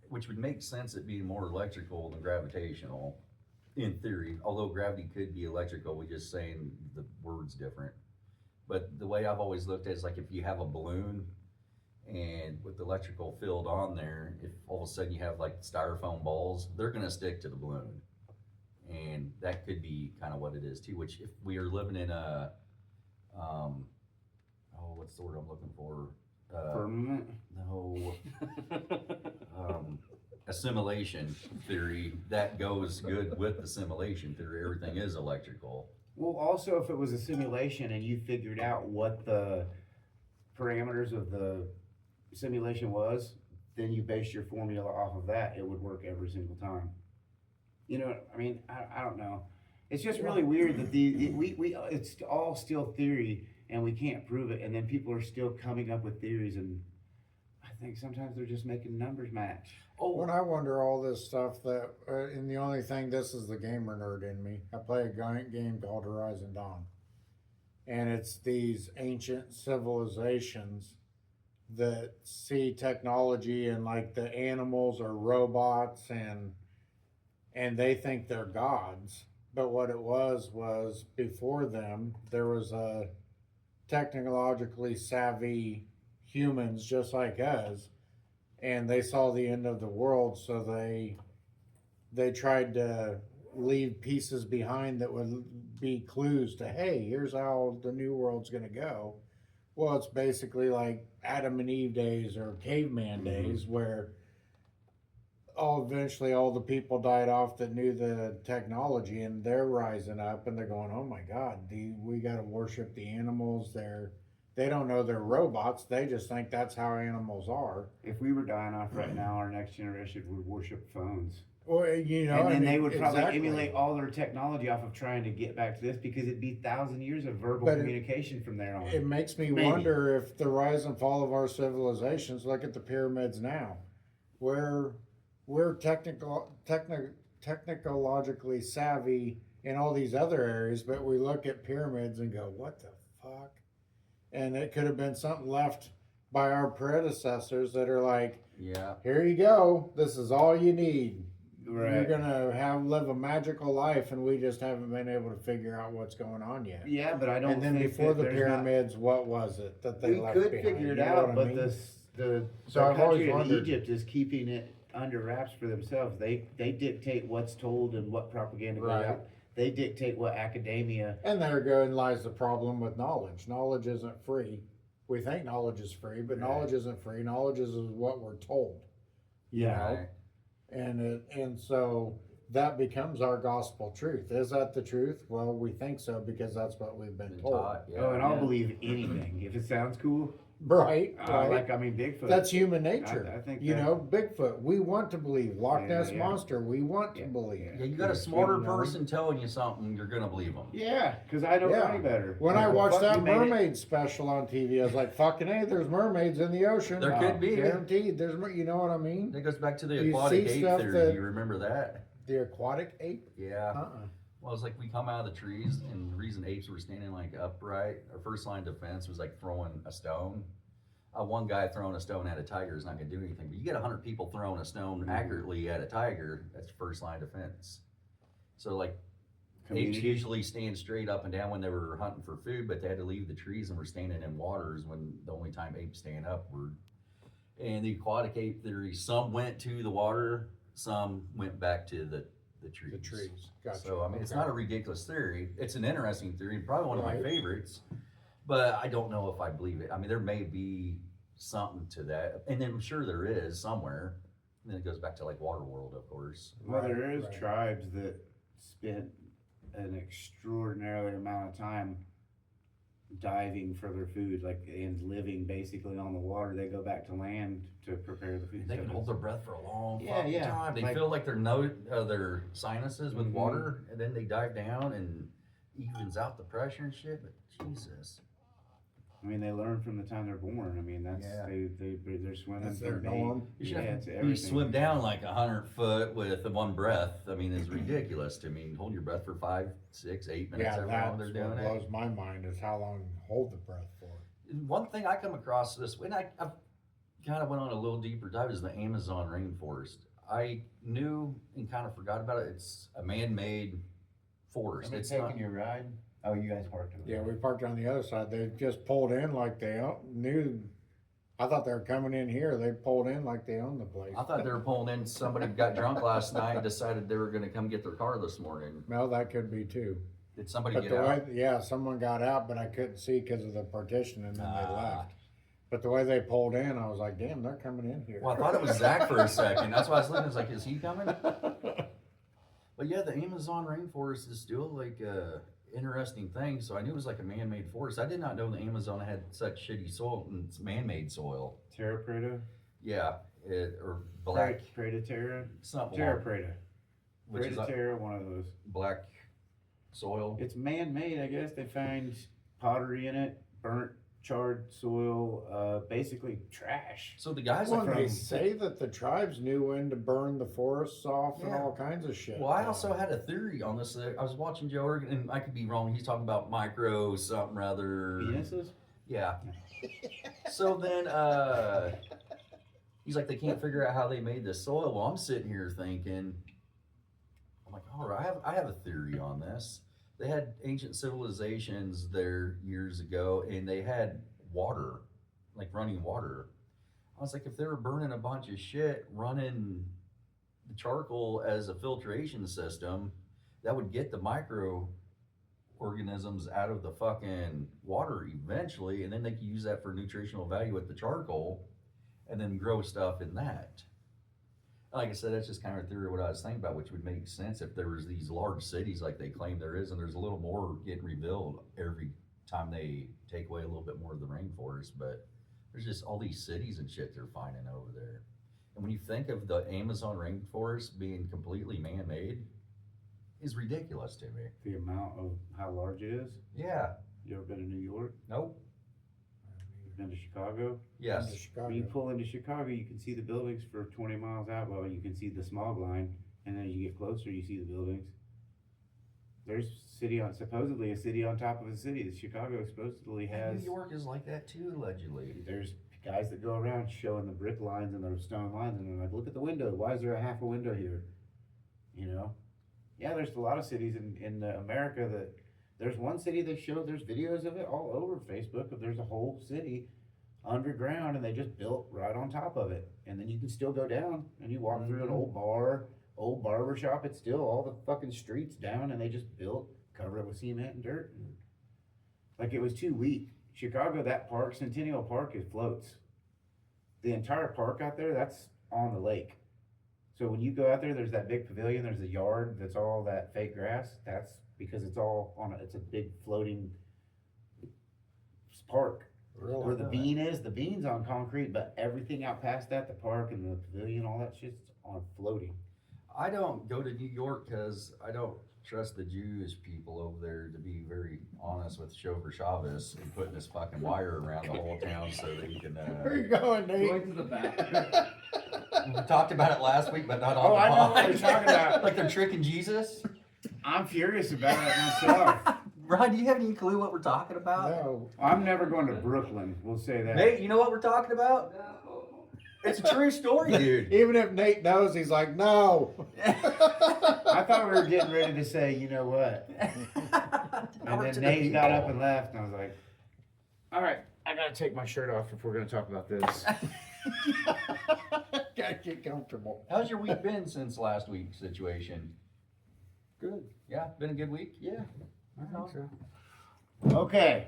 which would make sense, it being more electrical than gravitational, in theory. Although gravity could be electrical, we're just saying the word's different. But the way I've always looked at it is like if you have a balloon and with the electrical field on there, if all of a sudden you have like styrofoam balls, they're gonna stick to the balloon. And that could be kind of what it is too, which if we are living in a, what's the word I'm looking for? Firmament. No, assimilation theory, that goes good with the assimilation theory. Everything is electrical. Well, also, if it was a simulation and you figured out what the parameters of the simulation was, then you base your formula off of that. It would work every single time. I don't know. It's just really weird that it's all still theory and we can't prove it, and then people are still coming up with theories, and I think sometimes they're just making numbers match. When I wonder all this stuff that, and the only thing, this is the gamer nerd in me. I play a game called Horizon Dawn, and it's these ancient civilizations that see technology and like the animals are robots and they think they're gods. But what it was before them, there was a technologically savvy humans just like us, and they saw the end of the world, so they tried to leave pieces behind that would be clues to, hey, here's how the new world's going to go. Well, it's basically like Adam and Eve days or caveman days, where eventually all the people died off that knew the technology, and they're rising up and they're going, oh my God, we got to worship the animals. They don't know they're robots. They just think that's how animals are. If we were dying off right now, our next generation would worship phones. Well, And then they would probably exactly. emulate all their technology off of trying to get back to this, because it'd be 1,000 years of verbal But communication from there on. It makes me Maybe. wonder if the rise and fall of our civilizations, look at the pyramids now. We're technologically savvy in all these other areas, but we look at pyramids and go, what the fuck? And it could have been something left by our predecessors that are like, Yeah. here you go, this is all you need. Right. You're gonna live a magical life, and we just haven't been able to figure out what's going on yet. Yeah, but I don't And then think before that the there's not- pyramids, what was it that they we left could behind? figure it You know out, what I but mean? the So I've always country of wondered. Egypt is keeping it under wraps for themselves. They dictate what's told and what propaganda goes Right. out. They dictate what academia. And therein lies the problem with knowledge. Knowledge isn't free. We think knowledge is free, but Right. knowledge isn't free. Knowledge is what we're told. You know? Right. And so that becomes our gospel truth. Is that the truth? Well, we think so because that's what we've been Been told. taught, yeah. Oh, and I'll believe anything if it sounds cool. Right. Right. Bigfoot. That's human nature. I think you that- know, Bigfoot. We want to believe. Loch Yeah, Ness yeah. monster. We want to Yeah, believe. Yeah, you got a Yeah, smarter you know. person telling you something, you're gonna believe them. Yeah, because I don't know Yeah. any better. When Like, I the watched fuck that you made it? mermaid special on TV, I was like, "Fucking hey, there's mermaids in the ocean." There could be. Guaranteed. You know what I mean? That goes back to the You aquatic see ape stuff theory. that- Do you remember that? The aquatic ape. Yeah. Well, it's like we come out of the trees, and the reason apes were standing like upright, our first line of defense was like throwing a stone. one guy throwing a stone at a tiger is not going to do anything. But you get 100 people throwing a stone Mm-hmm. accurately at a tiger, that's first line defense. So like apes Community. usually stand straight up and down when they were hunting for food, but they had to leave the trees and were standing in waters when the only time apes stand upward. And the aquatic ape theory, some went to the water, some went back to the trees. The trees. Gotcha. So I mean, it's Okay. not a ridiculous theory. It's an interesting theory, probably one of my Right. favorites. But I don't know if I believe it. I mean, there may be something to that, and I'm sure there is somewhere. And then it goes back to like Waterworld, of course. Well, Right, there is right. tribes that spend an extraordinary amount of time diving for their food, like, and living basically on the water. They go back to land to prepare the food. They can hold their breath for a long Yeah, fucking yeah. time. They Like- fill like their sinuses with Mhm. water, and then they dive down and evens out the pressure and shit. But Jesus, I mean, they learn from the time they're born. I mean, that's Yeah. they're swimming That's from their baby. norm. you should Yeah, have it's you everything. swim down like 100 foot with the one breath. I mean, it's ridiculous to me. Hold your breath for 5, 6, 8 minutes. Yeah, However long that's they're what doing it. blows my mind is how long you hold the breath for. One thing I come across this, and I've kind of went on a little deeper dive, is the Amazon rainforest. I knew and kind of forgot about it. It's a man-made forest. It's not. your ride? Oh, you guys parked over Yeah, we parked on the other side. They just pulled in like they knew. I thought they were coming in here. They pulled in like they owned the place. I thought they were pulling in. Somebody got drunk last night and decided they were going to come get their car this morning. Well, that could be too. Did somebody But get the out? way, yeah, someone got out, but I couldn't see because of the partition, and then they Ah. left. But the way they pulled in, I was like, damn, they're coming in here. Well, I thought it was Zach for a second. That's why I was looking. I was like, is he coming? But yeah, the Amazon rainforest is still like a interesting thing. So I knew it was like a man-made forest. I did not know the Amazon had such shitty soil and it's man-made soil. Terra Preta? Yeah, or black Preta Terra? something, Terra Preta. which is Preta like Terra, one of those. black soil. It's man-made, I guess. They find pottery in it, burnt, charred soil, basically trash. So the guys Well, are and they from. say that the tribes knew when to burn the forests off and Yeah. all kinds of shit. Well, I also had a theory on this. I was watching Joe Rogan, and I could be wrong. He's talking about micro something rather. Penises? Yeah. So then he's like, they can't figure out how they made this soil. Well, I'm sitting here thinking, I'm like, all right, I have a theory on this. They had ancient civilizations there years ago, and they had water, like running water. I was like, if they were burning a bunch of shit, running the charcoal as a filtration system, that would get the microorganisms out of the fucking water eventually, and then they could use that for nutritional value with the charcoal, and then grow stuff in that. Like I said, that's just kind of a theory of what I was thinking about, which would make sense if there was these large cities like they claim there is, and there's a little more getting rebuilt every time they take away a little bit more of the rainforest. But there's just all these cities and shit they're finding over there. And when you think of the Amazon rainforest being completely man-made, is ridiculous to me. The amount of how large it is. Yeah. You ever been to New York? Nope. Been to Chicago? Yes. Into Chicago. When you pull into Chicago, you can see the buildings for 20 miles out. Well, you can see the smog line, and then as you get closer, you see the buildings. There's supposedly a city on top of a city. That Chicago supposedly has. New York is like that too, allegedly. There's guys that go around showing the brick lines and the stone lines, and they're like, "Look at the window. Why is there a half a window here?" You know? Yeah, there's a lot of cities in America that. There's one city that showed, there's videos of it all over Facebook, of there's a whole city underground and they just built right on top of it. And then you can still go down and you walk through an old bar, old barber shop, it's still all the fucking streets down and they just built, cover it with cement and dirt. And like it was too weak. Chicago, that park, Centennial Park, it floats. The entire park out there, that's on the lake. So when you go out there, there's that big pavilion, there's a yard that's all that fake grass. That's because it's all it's a big floating park. Really? Where the bean is, the bean's on concrete, but everything out past that, the park and the pavilion, all that shit's on floating. I don't go to New York because I don't trust the Jewish people over there, to be very honest, with Chauffeur Chavez and putting this fucking wire around the whole town so that he can. Where you going, Nate? Going to the back. We talked about it last week, but not on Oh, the I know what pod. you're talking about. Like they're tricking Jesus. I'm furious about it myself. Brian, do you have any clue what we're talking about? No. I'm never going to Brooklyn. We'll say that. Nate, you know what we're talking about? It's a true story, dude. Even if Nate knows, he's like, no. I thought we were getting ready to say, you know what? And then Nate got up and left, and I was like, all right, I got to take my shirt off if we're going to talk about this. Gotta get comfortable. How's your week been since last week's situation? Good. Yeah, been a good week? Yeah, I think so. Okay.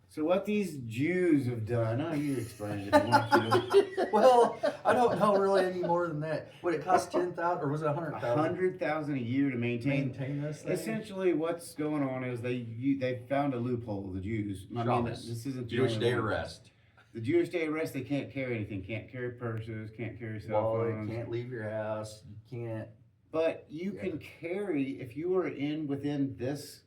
So what these Jews have done, you explain it if you want to. Well, I don't know really any more than that. Would it cost 10,000 or was it 100,000? 100,000 a year to maintain this thing? Essentially, what's going on is they found a loophole. The Jews. I mean, Shabbos. this isn't the Jewish only day one. arrest. The Jewish day arrest. They can't carry anything. Can't carry purses. Can't carry cell Wallet, phones. can't leave your house. You can't. But you Yeah. can carry if you are within this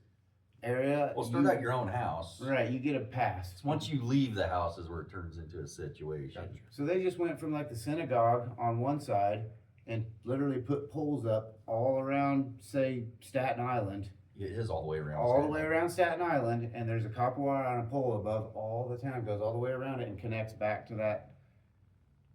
area. Well, start at your own house. Right. You get a pass. Once you leave the house is where it turns into a situation. So they just went from like the synagogue on one side and literally put poles up all around, say, Staten Island. It is all the way around. All the way around Staten Island, and there's a copper wire on a pole above all the town, goes all the way around it and connects back to that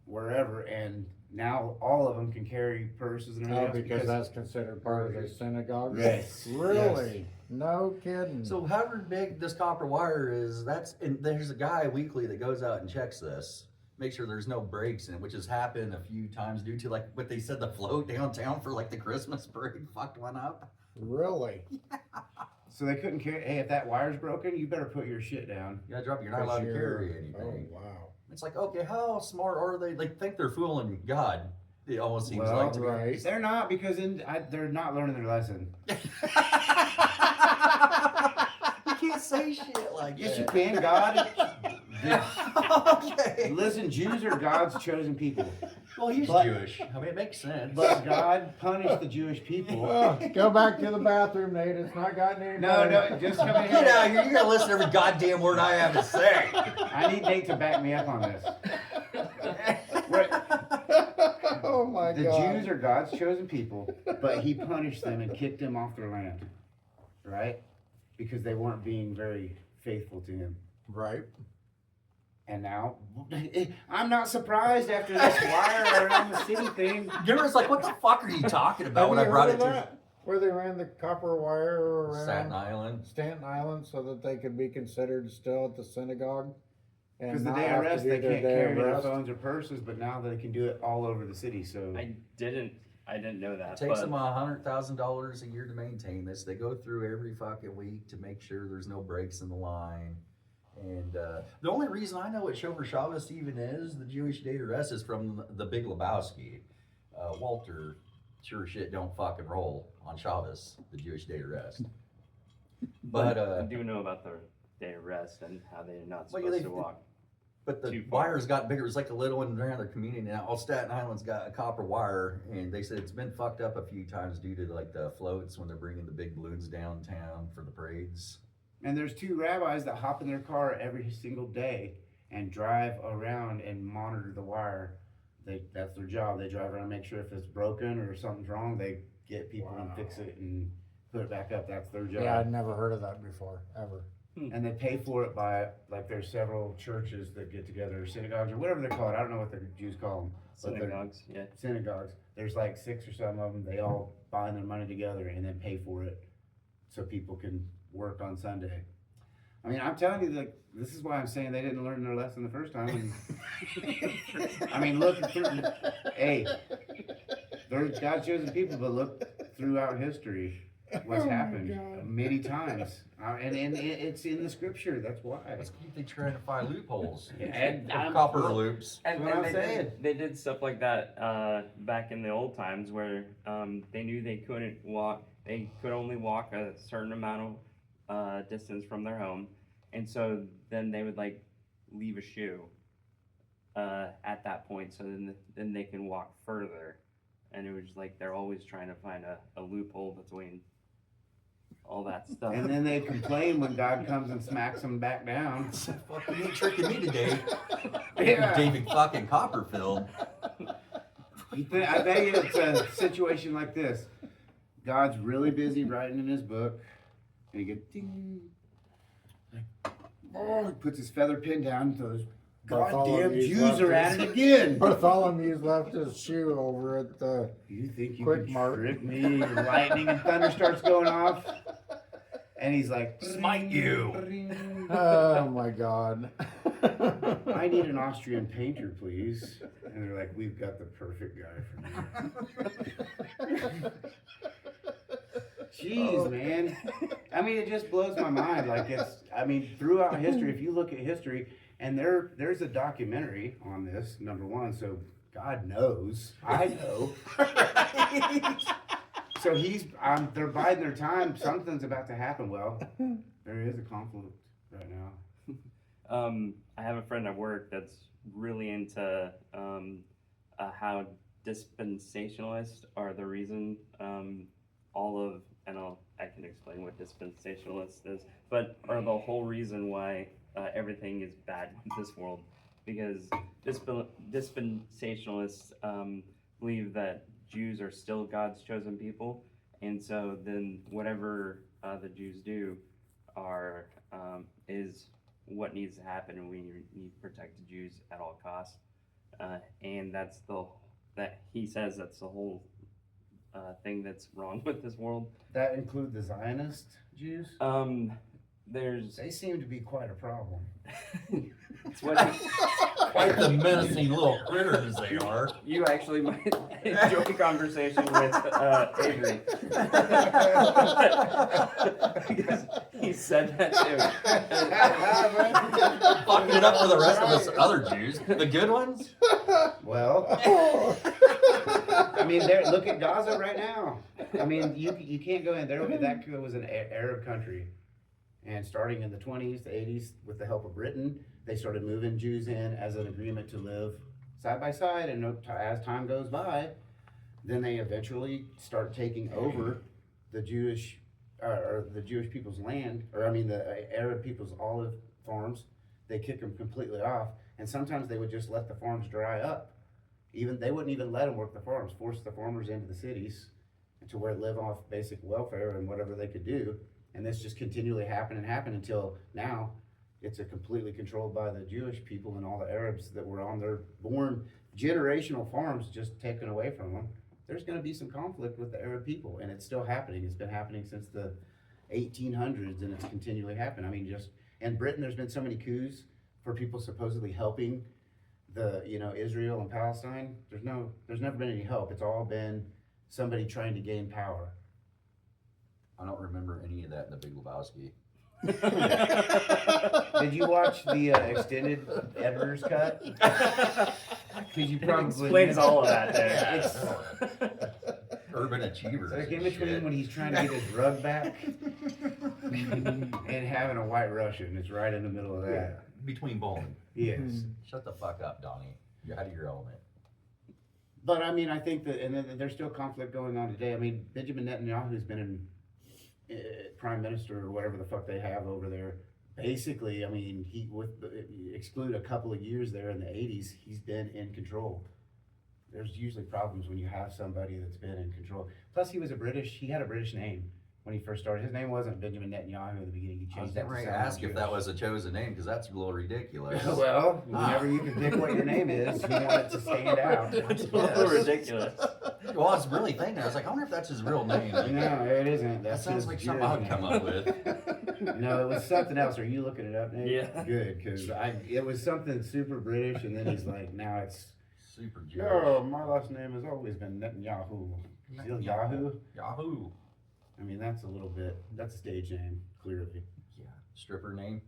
wherever, and now all of them can carry purses and everything Oh, else because that's considered part of the synagogue? Yes. Really? No kidding. So however big this copper wire is, and there's a guy weekly that goes out and checks this, make sure there's no breaks in it, which has happened a few times due to like what they said, the float downtown for like the Christmas parade fucked one up. Really? So they couldn't carry. Hey, if that wire's broken, you better put your shit down. You gotta drop it, you're not allowed to carry anything. Oh, wow. It's like, okay, how smart are they? They think they're fooling God. It almost seems Well, like to me. Right. They're not, because they're not learning their lesson. You can't say shit like Yes, you that. can. God. Okay. Listen, Jews are God's chosen people, Well, he's But- Jewish. I mean, it makes sense. but God punished the Jewish people. Oh, go back to the bathroom, Nate. It's not gotten any No, better. no, just come in Get here. out of here. You're going to listen to every goddamn word I have to say. I need Nate to back me up on this. Right. Oh my The God. Jews are God's chosen people, but he punished them and kicked them off their land, right? Because they weren't being very faithful to him. Right. And now, I'm not surprised after this wire around the city thing. Garrett's like, what the fuck are you talking about Have when you I brought heard it of to that? Where they ran the copper wire around Staten Island? Staten Island so that they could be considered still at the synagogue? And Because the not day have to arrest, do they their can't day carry their arrest? phones or purses, but now they can do it all over the city. So I didn't know that. It takes but them $100,000 a year to maintain this. They go through every fucking week to make sure there's no breaks in the line. And the only reason I know what Shomer Shabbos even is, the Jewish day to rest, is from the Big Lebowski. Walter sure shit don't fucking roll on Shabbos, the Jewish day to rest. But I do know about the day of rest and how they're not Well, supposed yeah, to walk. But the Too far. wires got bigger. It's like a little one around their community now. All Staten Island's got a copper wire, and they said it's been fucked up a few times due to like the floats when they're bringing the big balloons downtown for the parades. and there's two rabbis that hop in their car every single day and drive around and monitor the wire. That's their job. They drive around and make sure if it's broken or something's wrong, they get people and fix it and put it back up. That's their job. Yeah, I'd never heard of that before, ever. And they pay for it by, like, there's several churches that get together, or synagogues, or whatever they're called. I don't know what the Jews call them. but they're Synagogues, yeah. Synagogues. There's like 6 or 7 of them. They all bind their money together and then pay for it so people can work on Sunday. I mean, I'm telling you, like, this is why I'm saying they didn't learn their lesson the first time. And, I mean, look through, hey, they're God's chosen people, but look throughout history what's Oh my happened God. many times. And it's in the scripture, that's why. Let's keep they trying to find loopholes. And Or I'm- copper loops. And, That's what and I'm they, saying. they did stuff like that back in the old times where they knew they couldn't walk. They could only walk a certain amount of distance from their home, and so then they would like leave a shoe at that point, so then they can walk further. And it was like they're always trying to find a loophole between all that stuff. And then they complain when God comes and smacks them back down. Fuck, you ain't tricking me today. Yeah. David fucking Copperfield. I bet you it's a situation like this. God's really busy writing in his book. and he gets ding. Like, oh, he puts his feather pen down. Those goddamn Bartholomew's Jews left are at his- it again. Bartholomew's left his shoe over at the. You think you Quick can Mart. trick me? Lightning and thunder starts going off, and he's like, Smite you. Oh my God. I need an Austrian painter, please. And they're like, we've got the perfect guy for you. Jeez, man. I mean, it just blows my mind. Like throughout history, if you look at history, and there's a documentary on this, number one, so God knows. I know. So they're biding their time. Something's about to happen. Well, there is a conflict right now. I have a friend at work that's really into how dispensationalists are the reason I can explain what dispensationalist is, but are the whole reason why everything is bad in this world, because dispensationalists believe that Jews are still God's chosen people, and so then whatever the Jews do is what needs to happen, and we need to protect the Jews at all costs. And that he says that's the whole thing that's wrong with this world. That include the Zionist Jews? There's They seem to be quite a problem. it's what Quite the menacing little critters they are. you actually might enjoy a conversation with Avery. Because he said that too. Fucking it up for the rest of us other Jews. The good ones? Well, I mean, look at Gaza right now. I mean, you can't go in there. That was an Arab country. And starting in the 20s, the 80s, with the help of Britain, they started moving Jews in as an agreement to live side by side. And as time goes by, then they eventually start taking over the Jewish people's land, the Arab people's olive farms. They kick them completely off, and sometimes they would just let the farms dry up. They wouldn't even let them work the farms, force the farmers into the cities to where live off basic welfare and whatever they could do. And this just continually happened until now. It's completely controlled by the Jewish people, and all the Arabs that were on their born generational farms just taken away from them. There's going to be some conflict with the Arab people, and it's still happening. It's been happening since the 1800s, and it's continually happened. I mean, in Britain, there's been so many coups for people supposedly helping Israel and Palestine. There's never been any help. It's all been somebody trying to gain power. I don't remember any of that in the Big Lebowski. Did you watch the extended editor's cut? Because you probably explains all of that there. Urban Achievers. It's like in and between shit. when he's trying to get his rug back and having a white Russian. It's right in the middle of that. Between bowling. Yes. Shut the fuck up, Donnie. You're out of your element. But I mean, I think that, and then there's still conflict going on today. I mean, Benjamin Netanyahu's been in prime minister or whatever the fuck they have over there. Basically, I mean, exclude a couple of years there in the 80s, he's been in control. There's usually problems when you have somebody that's been in control. Plus, he had a British name when he first started. His name wasn't Benjamin Netanyahu in the beginning. He I was changed that getting to ready to sound ask if that was a chosen name, because that's a little ridiculous. Well, whenever you can pick what your name is, you want it to stand out. It's a little ridiculous. Well, I was really thinking, I was like, I wonder if that's his real name. No, it isn't. That That's sounds his like something Jewish I would come name. up with. No, it was something else. Are you looking it up, Nate? Yeah. Good, because it was something super British, and then he's like, now it's, Super Jewish. oh, my last name has always been Netanyahu. Still Yahoo? Yahoo. I mean, that's a stage name, clearly. Yeah. Stripper name.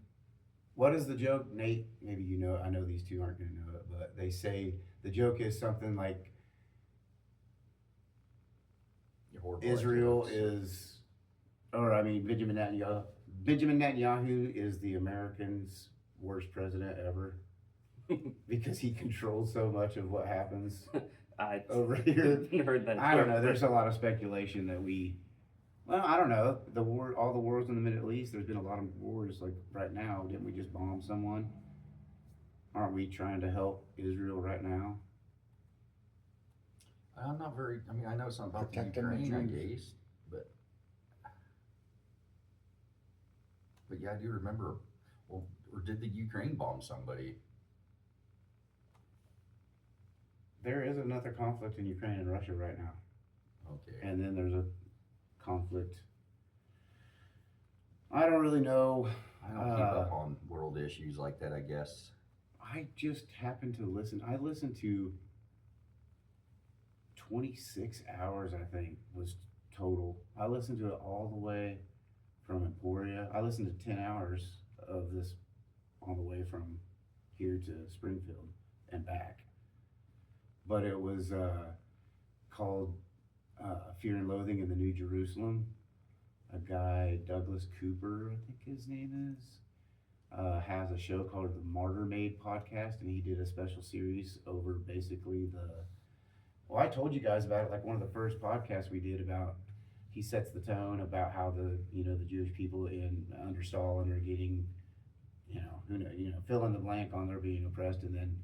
What is the joke, Nate? Maybe you know, I know these two aren't going to know it, but they say the joke is something like Your horrible Israel jokes. Benjamin Netanyahu is the Americans' worst president ever because he controls so much of what happens I over here. heard that. I don't know. There's a lot of speculation that I don't know. All the wars in the Middle East, there's been a lot of wars like right now. Didn't we just bomb someone? Aren't we trying to help Israel right now? I'm not very, I know something about the Protecting the Ukraine, I Jews. guess, but But yeah, I do remember. Well, or did the Ukraine bomb somebody? There is another conflict in Ukraine and Russia right now. Okay. And then there's a conflict. I don't really know. I don't keep up on world issues like that, I guess. I just happened to listen. I listened to 26 hours, I think, was total. I listened to it all the way from Emporia. I listened to 10 hours of this on the way from here to Springfield and back. But it was called Fear and Loathing in the New Jerusalem. A guy, Douglas Cooper, I think his name is, has a show called the Martyr Made podcast, and he did a special series over basically well, I told you guys about it, like one of the first podcasts we did about, he sets the tone about how the Jewish people under Stalin are getting, fill in the blank on their being oppressed, and then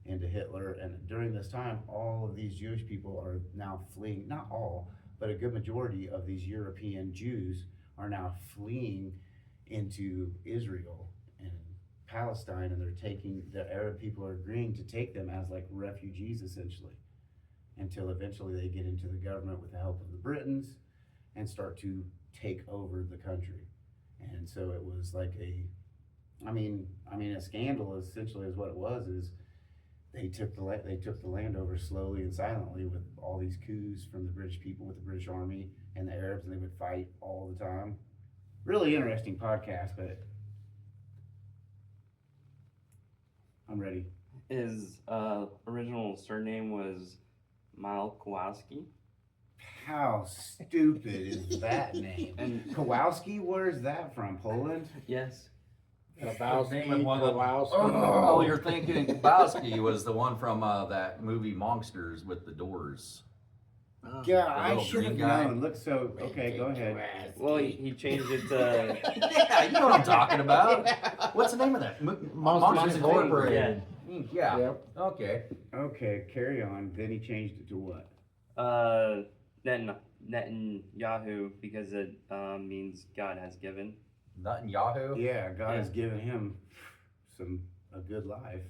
into Hitler. And during this time, all of these Jewish people are now fleeing, not all, but a good majority of these European Jews are now fleeing into Israel and Palestine, and the Arab people are agreeing to take them as like refugees essentially, until eventually they get into the government with the help of the Britons and start to take over the country. And so it was like a scandal essentially is what it was, is they took the land over slowly and silently with all these coups from the British people with the British Army and the Arabs, and they would fight all the time. Really interesting podcast, but I'm ready. His original surname was Malkowski. How stupid is that name? And Kowalski, where's that from? Poland? yes, Lebowski, Name one of- Kowalski. Oh, you're thinking Kabowski was the one from that movie Monsters with the doors. Oh. Yeah, I little should have green guy. known. Look, so okay, go ahead. well, he changed it to Yeah, you know what I'm talking about. What's the name of that? Monsters Incorporated. Yeah. Yep. Okay. Okay, carry on. Then he changed it to what? Netanyahu, because it means God has given. Netanyahu. Yeah, God Yeah. has given him a good life.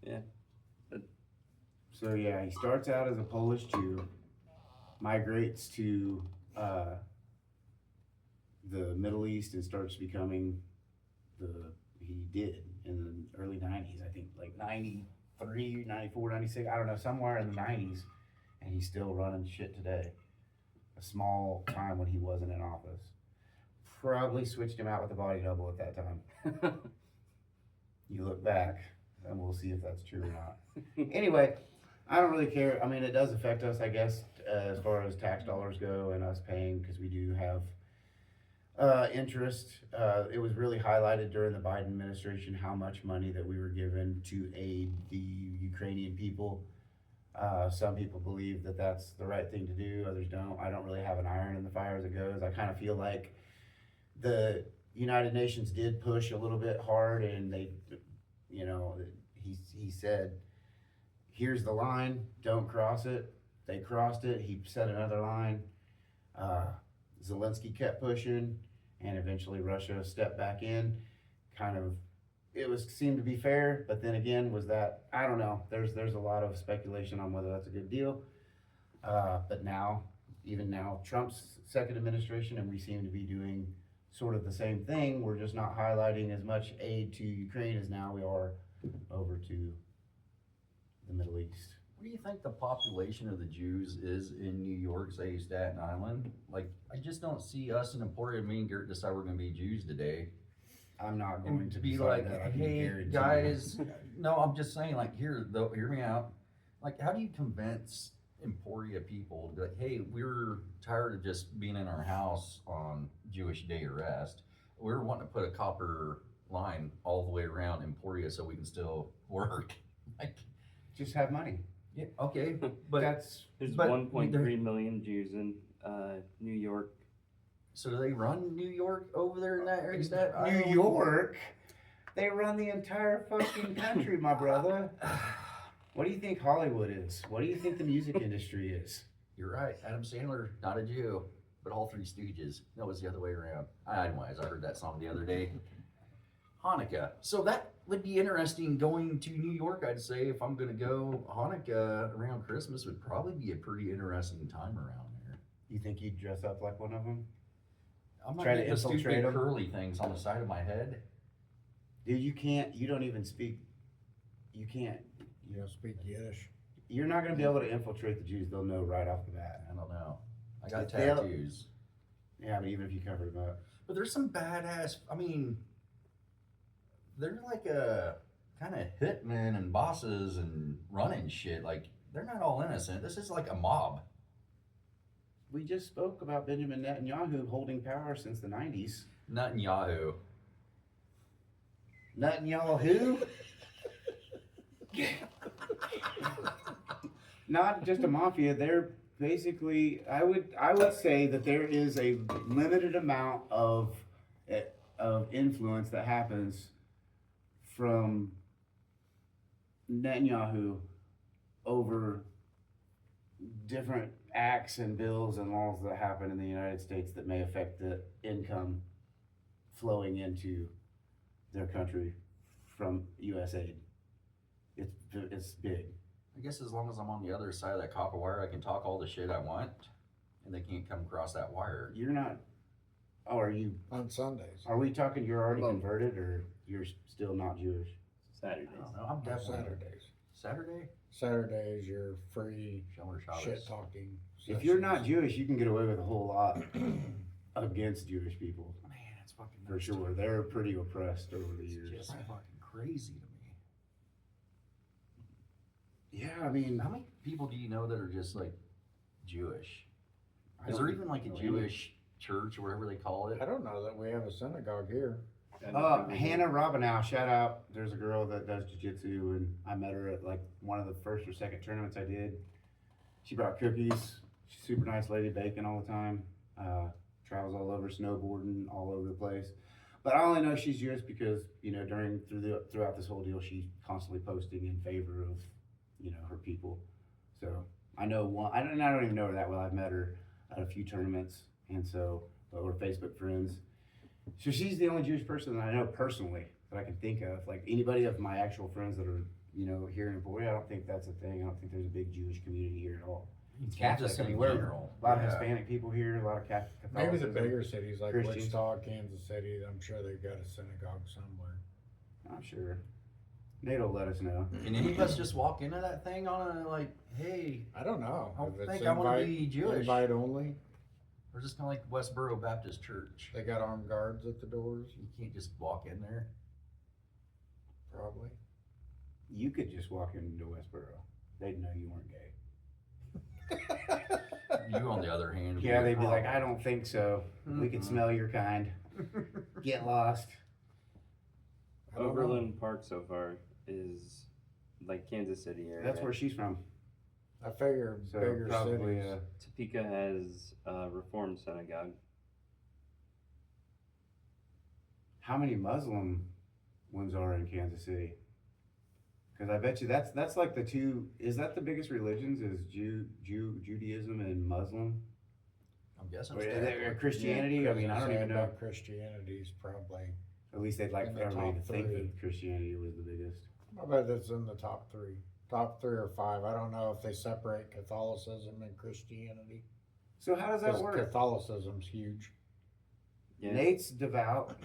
Yeah. So yeah, he starts out as a Polish Jew, migrates to the Middle East, and starts becoming he did in the early 90s, I think like 93, 94, 96, I don't know, somewhere in the 90s, and he's still running shit today. A small time when he wasn't in office. Probably switched him out with a body double at that time. You look back, and we'll see if that's true or not. Anyway, I don't really care. I mean, it does affect us, I guess, as far as tax dollars go and us paying, because we do have interest. It was really highlighted during the Biden administration how much money that we were given to aid the Ukrainian people. Some people believe that that's the right thing to do, others don't. I don't really have an iron in the fire as it goes. I kind of feel like the United Nations did push a little bit hard, and they, he said, here's the line, don't cross it. They crossed it, he set another line. Zelensky kept pushing, and eventually Russia stepped back in. Seemed to be fair, but then again, was that, I don't know. There's a lot of speculation on whether that's a good deal. But even now, Trump's second administration, and we seem to be doing sort of the same thing. We're just not highlighting as much aid to Ukraine as now we are over to the Middle East. What do you think the population of the Jews is in New York, say Staten Island? Like, I just don't see us in Emporia, me and Garrett decide we're going to be Jews today. I'm not going And to be decide like, that. I can hey guarantee guys, no, I'm just saying, like, hear me out. Like, how do you convince Emporia people to be like, hey, we're tired of just being in our house on Jewish day of rest. We're wanting to put a copper line all the way around Emporia so we can still work. Like, just have money. yeah, okay, but There's but 1.3 million Jews in New York. so do they run New York over there in that area? Staten New Island? York? They run the entire fucking country, my brother. What do you think Hollywood is? What do you think the music industry is? You're right. Adam Sandler, not a Jew, but all Three Stooges. No, it was the other way around. Anyways, I heard that song the other day. Hanukkah. So that would be interesting going to New York, I'd say. If I'm going to go, Hanukkah around Christmas would probably be a pretty interesting time around there. You think you'd dress up like one of them? I'm not Try to getting the infiltrate stupid 'em? curly things on the side of my head. Dude, you don't even speak, you can't, You don't speak Yiddish. you're not gonna be able to infiltrate the Jews, they'll know right off the bat. I don't know. I got They'll- tattoos. Yeah, but even if you cover them up. But there's some badass, I mean, they're like a kind of hitmen and bosses and running shit. Like, they're not all innocent. This is like a mob. We just spoke about Benjamin Netanyahu holding power since the 90s. Netanyahu. Netanyahu? Not just a mafia, they're basically, I would say that there is a limited amount of influence that happens from Netanyahu over different acts and bills and laws that happen in the United States that may affect the income flowing into their country from U.S. aid. It's big. I guess as long as I'm on the other side of that copper wire, I can talk all the shit I want, and they can't come across that wire. You're not. Oh, are you? On Sundays. Are we talking? You're already converted, or you're still not Jewish? Saturdays. I don't know. I'm On definitely Saturdays. Saturday. Saturdays, you're free Shomer Shabbos. shit talking. If you're not Jewish, you can get away with a whole lot against Jewish people, Man, it's fucking for nuts. sure. They're pretty oppressed over the years. It's just fucking crazy to me. Yeah, I mean, How many people do you know that are just like Jewish? I Is there don't even like a know any. Jewish church or whatever they call it? I don't know that we have a synagogue here. Hannah Robinow, shout out. There's a girl that does jiu-jitsu, and I met her at like one of the first or second tournaments I did. She brought cookies. She's a super nice lady, baking all the time. Travels all over, snowboarding all over the place. But I only know she's Jewish because, you know, throughout this whole deal, she's constantly posting in favor of, you know, her people. So I know one. I don't even know her that well. I've met her at a few tournaments, and so but we're Facebook friends. So she's the only Jewish person that I know personally that I can think of. Like anybody of my actual friends that are, you know, here in Emporia, I don't think that's a thing. I don't think there's a big Jewish community here at all. It's Catholic. Just I mean, in we're general. a lot of Yeah. Hispanic people here, a lot of Catholic. Maybe the Catholicism. bigger cities like Christians. Wichita, Kansas City, I'm sure they've got a synagogue somewhere. I'm sure. Nate'll let us know. Can any of us just walk into that thing on a like, hey, I don't know. I If it's think I want to be Jewish. Invite only. We're just kind of like Westboro Baptist Church. They got armed guards at the doors, You can't just walk in there. probably. You could just walk into Westboro. They'd know you weren't gay. You, on the other hand, Yeah, would they'd be like, probably- I don't think so. We can Mhm. smell your kind. Get lost. I don't know. Overland Park so far is like Kansas City area. That's where she's from. I figure So bigger probably, cities. Topeka has a Reformed synagogue. how many Muslim ones are in Kansas City? Because I bet you that's like the two. Is that the biggest religions? Is Judaism and Muslim? I'm guessing. Or, it's is it- or Catholic. Christianity? I mean, I don't even know. Christianity's probably. At least they'd like in for the everybody to top think three. that Christianity was the biggest. I bet it's in the top three or five. I don't know if they separate Catholicism and Christianity. So how does that 'Cause work? Catholicism's huge. Yeah. Nate's devout,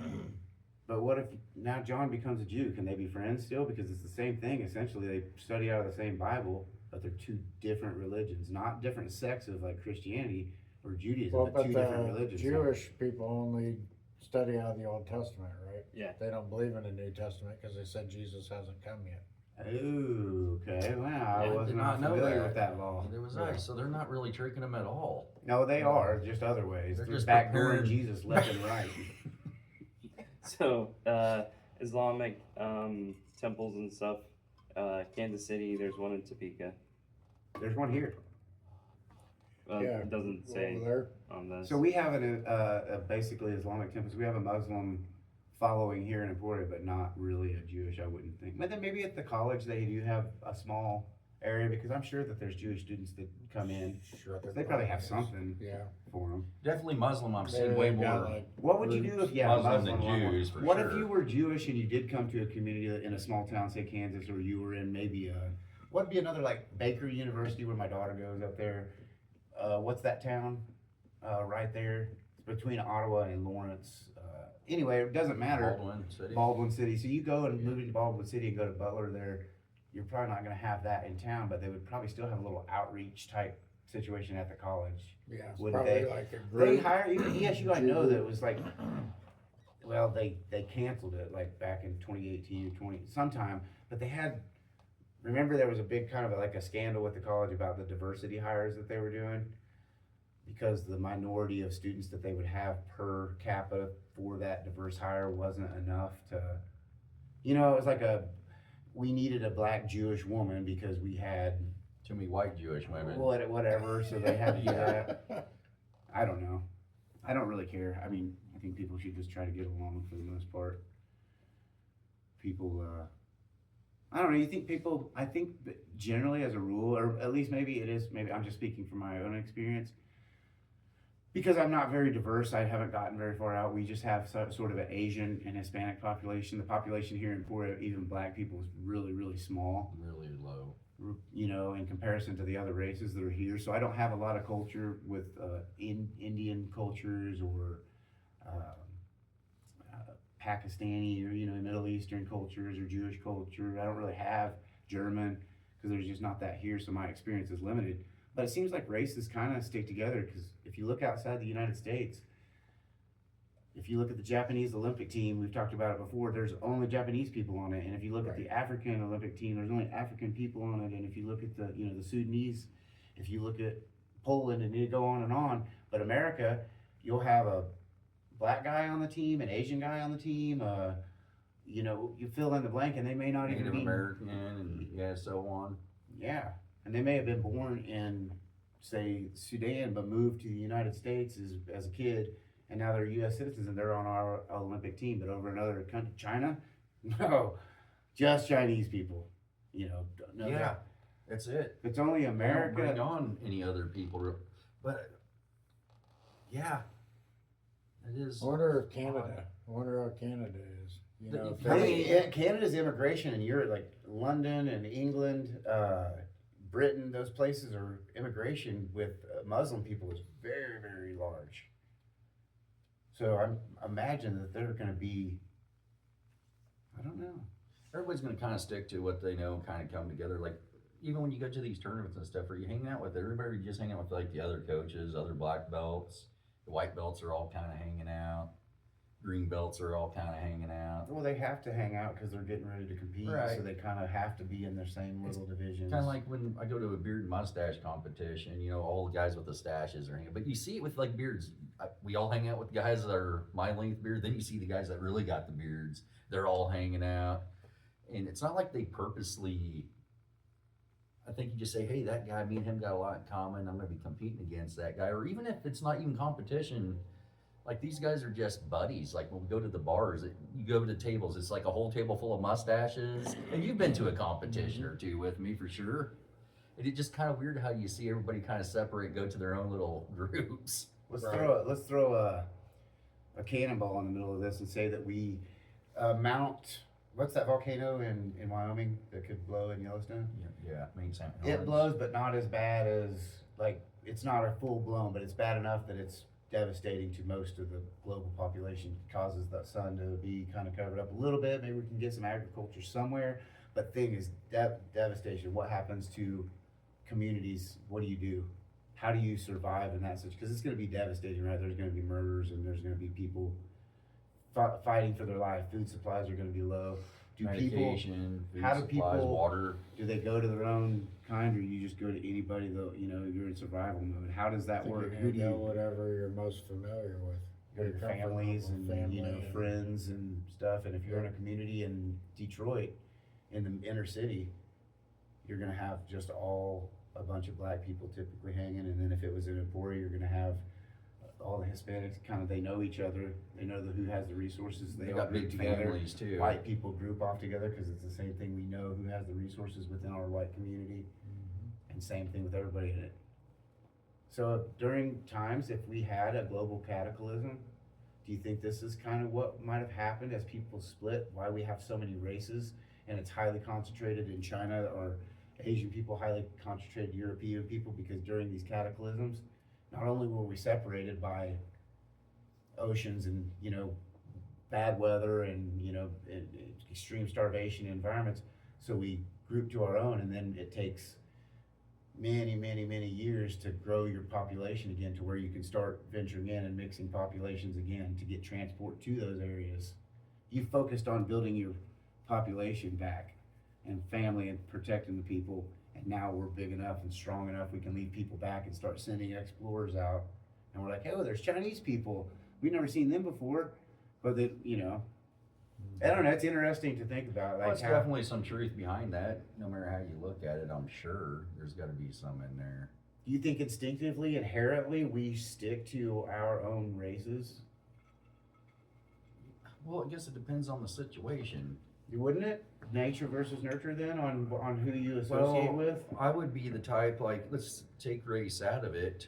but what if now John becomes a Jew? Can they be friends still? Because it's the same thing. Essentially, they study out of the same Bible, but they're two different religions, not different sects of like Christianity or Judaism, Well, but but two different the religions. Jewish people only study out of the Old Testament, right? Yeah. They don't believe in the New Testament because they said Jesus hasn't come yet. Oh, okay. Wow, I Yeah, I was did not not know familiar that. with that law. There was Yeah. ice, so they're not really tricking them at all. No, they are just other ways. They're They're just backdooring prepared. Jesus left and right. So Islamic temples and stuff. Kansas City. There's one in Topeka. There's one here. Yeah, It doesn't say Over there. on this. So we have basically Islamic temples. We have a Muslim following here in Emporia, but not really a Jewish, I wouldn't think. But then maybe at the college they do have a small area? Because I'm sure that there's Jewish students that come in. Sure, there They probably have is. something Yeah. for them. Definitely Muslim. I'm seeing They've way got, more. like, What would you do if you had a Muslim than Muslim Jews, for What if sure. you were Jewish and you did come to a community in a small town, say Kansas, or you were in maybe what'd be another like Baker University where my daughter goes up there? What's that town? Right there. It's between Ottawa and Lawrence. Anyway, it doesn't matter. Baldwin City. City. So you go and move into Baldwin City and go to Butler there. You're probably not going to have that in town, but they would probably still have a little outreach type situation at the college. Yeah, it's Would probably they- like a They group. hire even ESU. I know that it was like, well, they canceled it like back in 2018 or 20 sometime, but they had. Remember, there was a big kind of like a scandal with the college about the diversity hires that they were doing, because the minority of students that they would have per capita for that diverse hire wasn't enough to, it was like we needed a black Jewish woman because we had Too many white Jewish women. whatever, so they had to do that. I don't know. I don't really care. I mean, I think people should just try to get along for the most part. People, I don't know. I think that generally as a rule, or at least maybe I'm just speaking from my own experience. Because I'm not very diverse, I haven't gotten very far out. We just have sort of an Asian and Hispanic population. The population here in Florida, even black people, is really, really small. Really low. In comparison to the other races that are here. So I don't have a lot of culture with Indian cultures or Pakistani or Middle Eastern cultures or Jewish culture. I don't really have German because there's just not that here. So my experience is limited. But it seems like races kind of stick together, because if you look outside the United States, if you look at the Japanese Olympic team, we've talked about it before, there's only Japanese people on it. And if you look at the African Olympic team, there's only African people on it. And if you look at the Sudanese, if you look at Poland, and you go on and on. But America, you'll have a black guy on the team, an Asian guy on the team, you fill in the blank, and they may not even Native be American and so on. Yeah, and they may have been born in, say, Sudan, but moved to the United States as a kid, and now they're U.S. citizens and they're on our Olympic team. But over another country, China, no, just Chinese people. No, Yeah, that's it. it's only They don't bring America. on any other people, but yeah, it is. I wonder if Canada. I wonder how Canada is. If I they- mean, Canada's immigration in Europe, like London and England, Britain, those places are immigration with Muslim people is very, very large. So I imagine that they're going to be, I don't know. Everybody's going to kind of stick to what they know and kind of come together. Like, even when you go to these tournaments and stuff, are you hanging out with everybody, or you just hanging out with like the other coaches, other black belts? The white belts are all kind of hanging out. Green belts are all kind of hanging out. Well, they have to hang out because they're getting ready to compete, Right. so they kind of have to be in their same little divisions. Kind of like when I go to a beard and mustache competition, all the guys with the stashes are hanging. But you see it with like beards. We all hang out with guys that are my length beard. Then you see the guys that really got the beards. They're all hanging out. And it's not like they purposely, I think you just say, hey, that guy, me and him got a lot in common. I'm going to be competing against that guy. Or even if it's not even competition, like these guys are just buddies. Like when we go to the bars, you go to tables, it's like a whole table full of mustaches. And you've been to a competition or two with me for sure. And it's just kind of weird how you see everybody kind of separate, go to their own little groups. Let's Right. throw a cannonball in the middle of this and say that we mount. What's that volcano in Wyoming that could blow in Yellowstone? Yeah, Main St. It Helens. blows, but not as bad as, like, it's not a full blown, but it's bad enough that it's devastating to most of the global population. It causes the sun to be kind of covered up a little bit. Maybe we can get some agriculture somewhere, but thing is devastation. What happens to communities? What do you do? How do you survive in that situation? Because it's going to be devastating, right? There's going to be murders, and there's going to be people fighting for their life. Food supplies are going to be low. Do people, Medication, food how do supplies, people- water. do they go to their own kind, or you just go to anybody that, you're in survival mode? How does I that think work? you're Who do gonna go you whatever you're most familiar with. go to your comfort families level, and, family friends and stuff? And if you're in a community in Detroit, in the inner city, you're gonna have just a bunch of black people typically hanging. And then if it was in Emporia, you're gonna have all the Hispanics, kind of, they know each other. They know who has the resources. They They all got group big together. families too. White people group off together because it's the same thing. We know who has the resources within our white community. and same thing with everybody in it. So during times, if we had a global cataclysm, do you think this is kind of what might have happened as people split? Why we have so many races, and it's highly concentrated in China, or Asian people, highly concentrated European people, because during these cataclysms, not only were we separated by oceans and, you know, bad weather and, you know, extreme starvation environments, so we grouped to our own, and then it takes many years to grow your population again to where you can start venturing in and mixing populations again to get transport to those areas. You focused on building your population back and family and protecting the people, and now we're big enough and strong enough we can leave people back and start sending explorers out, and we're like, oh, there's Chinese people, we've never seen them before, but they, you know, I don't know, it's interesting to think about. Well, Like, there's how, definitely some truth behind that. No matter how you look at it, I'm sure there's got to be some in there. do you think instinctively, inherently, we stick to our own races? Well, I guess it depends on the situation. Wouldn't it? Nature versus nurture then, on who you associate Well, with? I would be the type, like, let's take race out of it.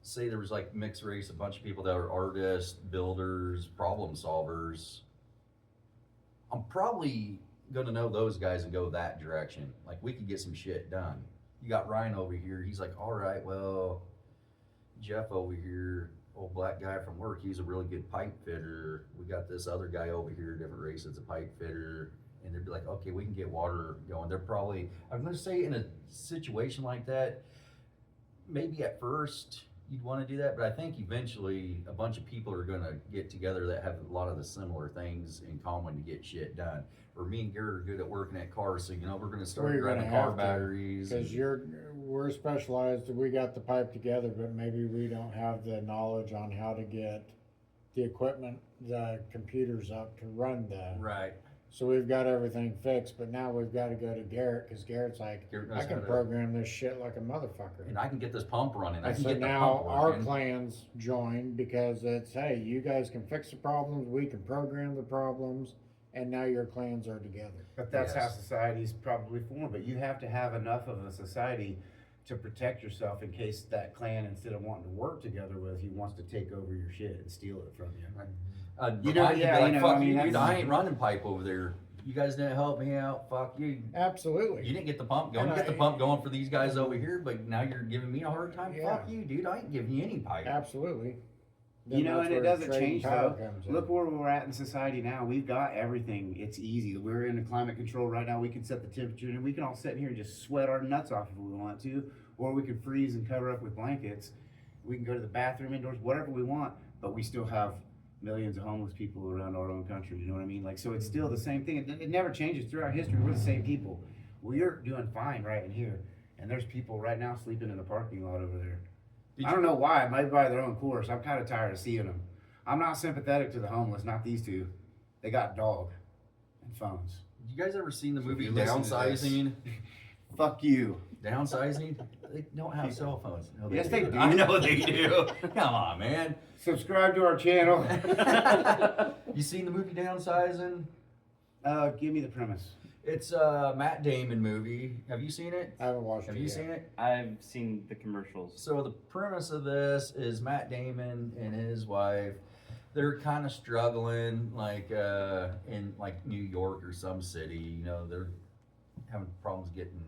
Say there was like mixed race, a bunch of people that are artists, builders, problem solvers. I'm probably gonna know those guys and go that direction. Like, we could get some shit done. You got Ryan over here, he's like, all right, well, Jeff over here, old black guy from work, he's a really good pipe fitter. We got this other guy over here, different race, that's a pipe fitter. And they'd be like, okay, we can get water going. They're probably, I'm gonna say, in a situation like that, maybe at first you'd want to do that, but I think eventually a bunch of people are gonna get together that have a lot of the similar things in common to get shit done. Or me and Garrett are good at working at cars, so, you know, we're gonna start We're grabbing gonna car have to, batteries. Because we're specialized, we got the pipe together, but maybe we don't have the knowledge on how to get the equipment, the computers up to run the. Right. So we've got everything fixed, but now we've got to go to Garrett, because Garrett's like, Garrett knows I can how to- program this shit like a motherfucker. And I can get this pump running. I And can so get the now pump our working. clans join, because it's, hey, you guys can fix the problems, we can program the problems, and now your clans are together. But that's how Yes. society's probably formed, but you have to have enough of a society to protect yourself in case that clan, instead of wanting to work together with you, wants to take over your shit and steal it from you. You know, know, yeah, like, you know, fuck I mean, you, dude, that's- I ain't running pipe over there. You guys didn't help me out. Fuck you. Absolutely. You didn't get the pump going. You get the pump going for these guys over here, but now you're giving me a hard time. Yeah. Fuck you, dude. I ain't giving you any pipe. Absolutely. You know, that's and it where doesn't trading change power though. comes in. Look where we're at in society now. We've got everything. It's easy. We're in the climate control right now. We can set the temperature and we can all sit in here and just sweat our nuts off if we want to, or we can freeze and cover up with blankets. We can go to the bathroom indoors, whatever we want, but we still have millions of homeless people around our own country. You know what I mean? Like, so it's still the same thing. It never changes throughout history. We're the same people. We're doing fine right in here. And there's people right now sleeping in the parking lot over there. I don't know why. It might be by their own course. I'm kind of tired of seeing them. I'm not sympathetic to the homeless, not these two. They got dog and phones. You guys ever seen the So if movie you listen to this- Downsizing? Fuck you. Downsizing? They don't have cell phones. No, Yes, they do. I know they do. Come on, man. Subscribe to our channel. You seen the movie Downsizing? Give me the premise. It's a Matt Damon movie. Have you seen it? I haven't watched Have it you yet. seen it? I've seen the commercials. So the premise of this is Matt Damon and his wife, they're kind of struggling, like in like New York or some city. You know, they're having problems getting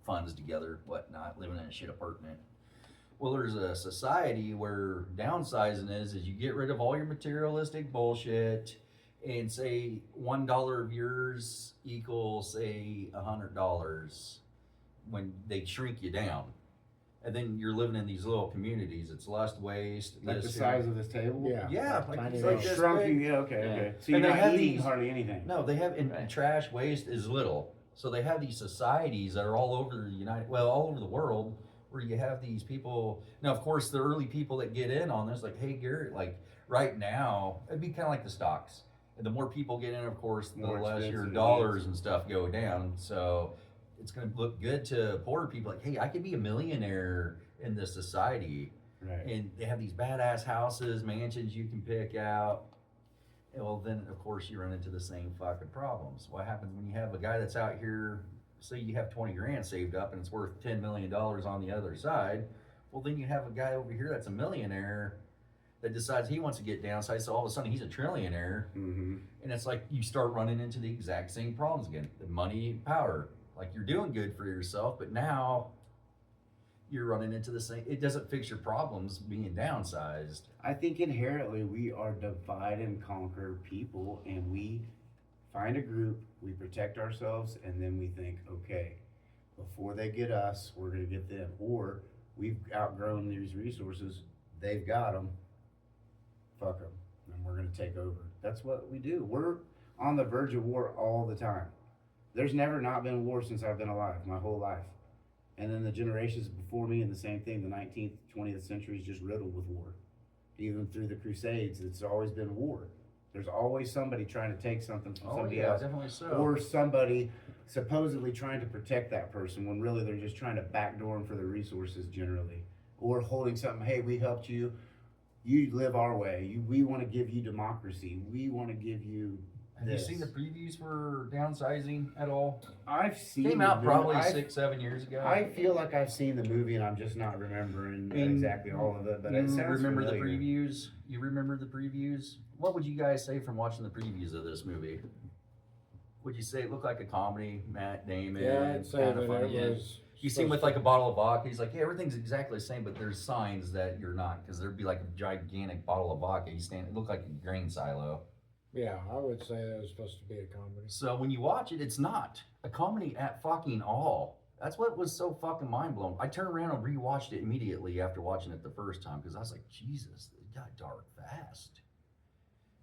funds together, whatnot, living in a shit apartment. Well, there's a society where downsizing is you get rid of all your materialistic bullshit, and say $1 of yours equals say $100 when they shrink you down. And then you're living in these little communities. It's less waste. Like the this size of this table? Yeah. Yeah, like, Tiny it's little like this Shrunk big. you, yeah, okay, Yeah. okay. So And you're they not have eating these- hardly anything. No, they have, and Right. trash waste is little. So they have these societies that are all over the all over the world, where you have these people. Now, of course, the early people that get in on this, like, hey, Garrett, like right now, it'd be kind of like the stocks. And the more people get in, of course, the More less your expensive it dollars is. and stuff go down. So it's going to look good to poorer people. Like, hey, I could be a millionaire in this society. Right. And they have these badass houses, mansions you can pick out. And well, then of course you run into the same fucking problems. What happens when you have a guy that's out here say you have 20 grand saved up and it's worth $10 million on the other side. Well, then you have a guy over here that's a millionaire that decides he wants to get downsized. So all of a sudden he's a trillionaire. Mm-hmm. And it's like you start running into the exact same problems again. The money, power. Like you're doing good for yourself, but now you're running into the same. It doesn't fix your problems being downsized. I think inherently we are divide and conquer people, and we find a group, we protect ourselves, and then we think, okay, before they get us, we're going to get them. Or we've outgrown these resources, they've got them, fuck them, and we're going to take over. That's what we do. We're on the verge of war all the time. There's never not been war since I've been alive, my whole life. And then the generations before me, and the same thing, the 19th, 20th century is just riddled with war. Even through the Crusades, it's always been war. There's always somebody trying to take something from somebody else. Definitely so. Or somebody supposedly trying to protect that person when really they're just trying to backdoor them for the resources generally. Or holding something, hey, we helped you. You live our way. We want to give you democracy. We want to give you Have this. you seen the previews for downsizing at all? I've seen Came the out movie. probably I 6-7 years ago. I feel like I've seen the movie and I'm just not remembering exactly all of it. But it You sounds remember familiar. the previews? You remember the previews? What would you guys say from watching the previews of this movie? Would you say it looked like a comedy? Matt Damon, Yeah, I'd say kinda that funny? it was. You see him with like a bottle of vodka. He's like, yeah, everything's exactly the same, but there's signs that you're not, because there'd be like a gigantic bottle of vodka. He's standing, it looked like a grain silo. Yeah, I would say that was supposed to be a comedy. So when you watch it, it's not a comedy at fucking all. That's what was so fucking mind blowing. I turned around and rewatched it immediately after watching it the first time because I was like, Jesus, it got dark fast.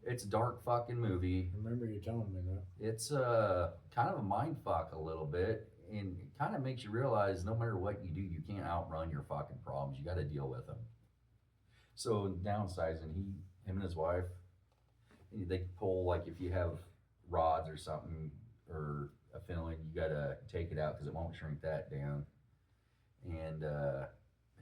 It's a dark fucking movie. I remember you telling me that. It's kind of a mind fuck a little bit, and it kind of makes you realize no matter what you do, you can't outrun your fucking problems. You got to deal with them. So downsizing, him and his wife, they pull, like if you have rods or something or a filling, you got to take it out because it won't shrink that down. And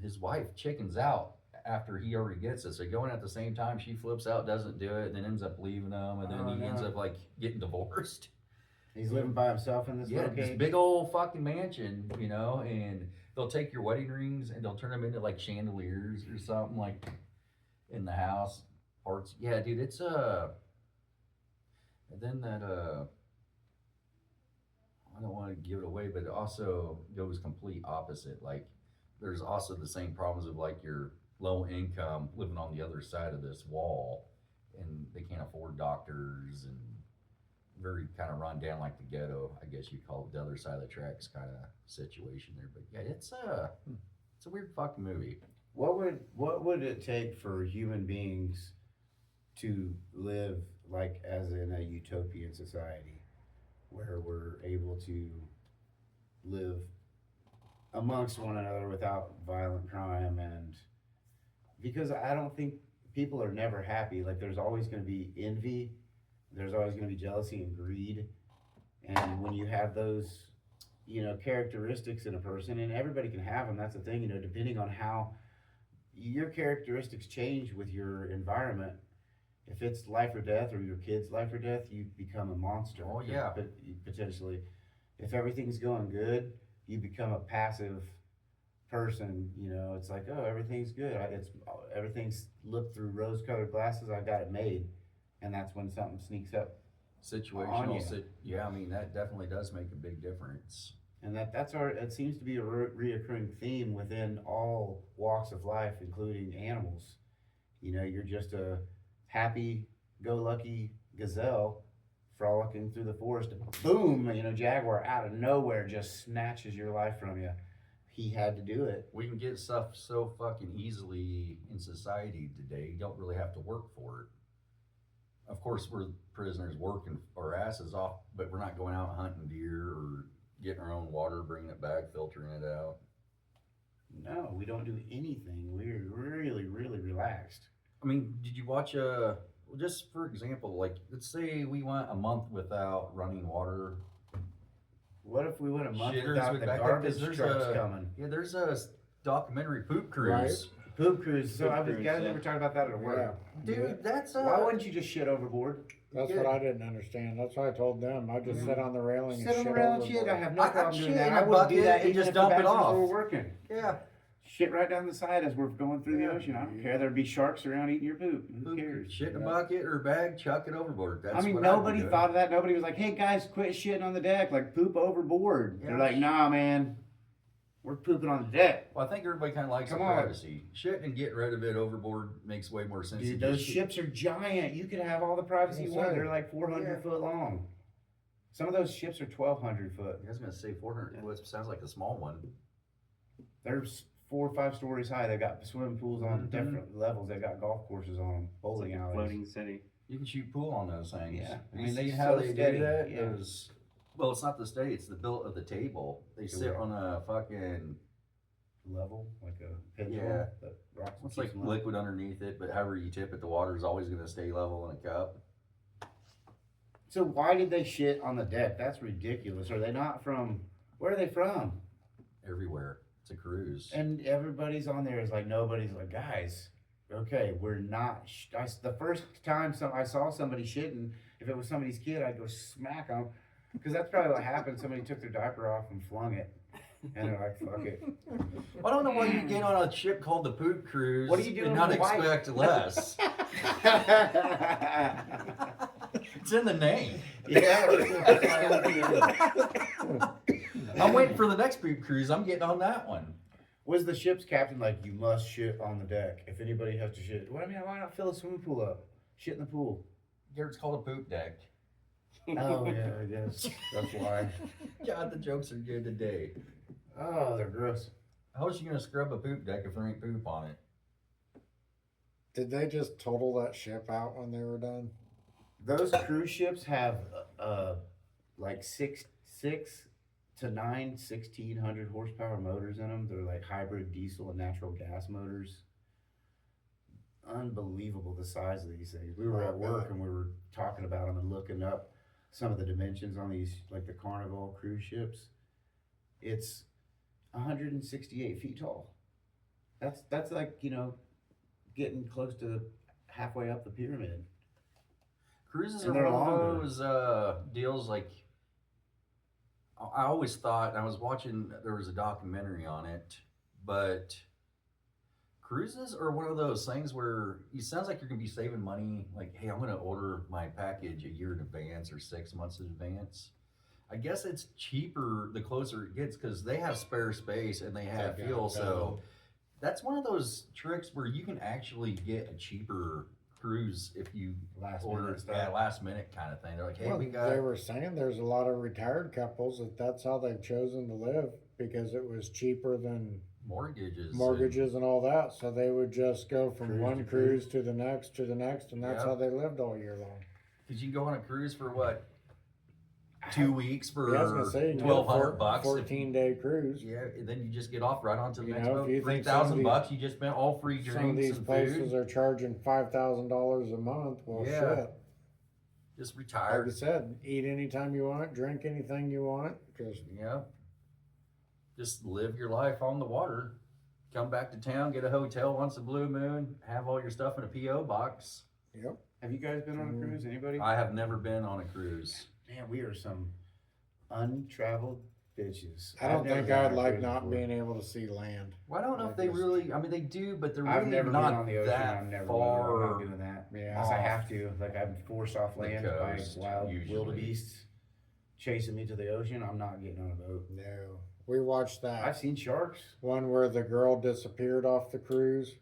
his wife chickens out after he already gets it. So going at the same time, she flips out, doesn't do it, and then ends up leaving him, and then Oh, he ends no. up like getting divorced. He's living by himself in this Yeah, little this cage. big old fucking mansion, you know, and they'll take your wedding rings and they'll turn them into like chandeliers or something like in the house. Parts, yeah, dude, it's and then that I don't want to give it away, but it also goes complete opposite. Like there's also the same problems of like your low income living on the other side of this wall, and they can't afford doctors and very kind of run down like the ghetto, I guess you call it, the other side of the tracks kind of situation there. But yeah, it's a weird fucking movie. What would it take for human beings to live like as in a utopian society where we're able to live amongst one another without violent crime? And because I don't think people are never happy. Like there's always going to be envy, there's always going to be jealousy and greed, and when you have those characteristics in a person, and everybody can have them, that's the thing, depending on how your characteristics change with your environment. If it's life or death, or your kid's life or death, you become a monster. Oh, yeah. But potentially, if everything's going good, you become a passive person. It's like, oh, everything's good. Everything's looked through rose-colored glasses. I got it made, and that's when something sneaks up. Situational, On you. yeah, I mean that definitely does make a big difference. And it seems to be a reoccurring theme within all walks of life, including animals. You're just a happy-go-lucky gazelle frolicking through the forest. Boom, jaguar out of nowhere just snatches your life from you. He had to do it. We can get stuff so fucking easily in society today. You don't really have to work for it. Of course, we're prisoners working our asses off, but we're not going out hunting deer or getting our own water, bringing it back, filtering it out. No, we don't do anything. We're really, really relaxed. I mean, did you watch just for example, like let's say we went a month without running water. What if we went a month Shitters without would the back up, 'cause garbage trucks coming? Yeah, there's a documentary, Poop Cruise. Poop cruise. So Poop I was cruise, guys yeah. were talking about that at work. Dude, that's Why wouldn't you just shit overboard? That's what I didn't understand. That's what I told them. I just sit on the railing and Sit on shit the rail and overboard. shit. I have no I'd problem shit doing that. in I a would do bucket that and even just if dump the it bathrooms off. were working. Yeah. Shit right down the side as we're going through the ocean. I don't care. There'd be sharks around eating your poop. Who cares? Shit in a bucket or a bag, chuck it overboard. That's I mean, what I'd be nobody doing. thought of that. Nobody was like, "Hey guys, quit shitting on the deck. Like poop overboard." Yeah. They're like, "Nah, man, we're pooping on the deck." Well, I think everybody kind of likes Come the on. privacy. Shit and getting rid of it overboard makes way more sense. Dude, than those just- ships are giant. You could have all the privacy you want. They're like 400 Yeah. foot long. Some of those ships are 1,200 foot. I was gonna say 400. Yeah. Well, it sounds like a small one. They're 4 or 5 stories high. They got swimming pools on Mhm. different levels. They got golf courses on them, It's like bowling a alleys. floating city. You can shoot pool on those things. Yeah. I You mean, see they're how so they steady. do that? Yeah. Well, it's not the steady. It's the built of the table. They sit Correct. on a fucking. Level, like a pendulum. Yeah. That rocks and It's like keeps them level. liquid underneath it, but however you tip it, the water is always gonna stay level in a cup. So why did they shit on the deck? That's ridiculous. Are they not from? Where are they from? Everywhere. It's a cruise. And everybody's on there is like nobody's like, guys, okay, we're not. The first time I saw somebody shitting, if it was somebody's kid, I'd go smack them, because that's probably what happened. Somebody took their diaper off and flung it, and they're like, fuck it. I don't know why you get on a ship called the Poop Cruise What are you doing and not with white? expect less. It's in the name. Yeah. I'm waiting for the next Poop Cruise. I'm getting on that one. Was the ship's captain like, you must shit on the deck if anybody has to shit? Well, I mean, why not fill a swimming pool up? Shit in the pool. It's called a poop deck. Oh yeah, I guess that's why. God, the jokes are good today. Oh, they're gross. How is she gonna scrub a poop deck if there ain't poop on it? Did they just total that ship out when they were done? Those cruise ships have like six to 9 1600 horsepower motors in them. They're like hybrid diesel and natural gas motors. Unbelievable the size of these things. We were at work and we were talking about them and looking up some of the dimensions on these, like the Carnival cruise ships. It's 168 feet tall. That's like, you know, getting close to halfway up the pyramid. Cruises And are they're one longer. of those deals like I always thought, and I was watching, there was a documentary on it, but cruises are one of those things where it sounds like you're going to be saving money. Like, hey, I'm going to order my package a year in advance or 6 months in advance. I guess it's cheaper the closer it gets because they have spare space and they have They got fuel. it So covered. that's one of those tricks where you can actually get a cheaper cruise if you Last order minute it, stuff. yeah, last minute kind of thing. They're like, hey, Well, we got. they were saying there's a lot of retired couples that's how they've chosen to live because it was cheaper than mortgages and all that. So they would just go from Cruise one to cruise to the next, and that's Yeah. how they lived all year long. Because you can go on a cruise for what, 2 weeks for Yeah, I was gonna say, you can get a $1,200 14-day cruise. Yeah, and then you just get off right onto the You next know, boat. if you think some of $3,000. You just spent all free drinks Some of these and places food. are charging $5,000 a month. Well, Yeah. shit. Just Like retired. I said, eat anytime you want, drink anything you want. Just Yeah. Just live your life on the water. Come back to town, get a hotel once a blue moon, have all your stuff in a P.O. box. yep. Have you guys been on a cruise? Anybody? I have never been on a cruise. Man, we are some untraveled bitches. I don't I've never think been on I'd a like cruise not before. being able to see land. Well, I don't know if I they just- really, I mean, they do, but they're I've really never not been on the ocean. that I'm never far. I'm not doing that. Yeah. Unless I have to. Like I'm forced off land by coast, wild usually. wildebeests chasing me to the ocean. I'm not getting on a boat. No. We watched that I've seen sharks. one where the girl disappeared off the cruise.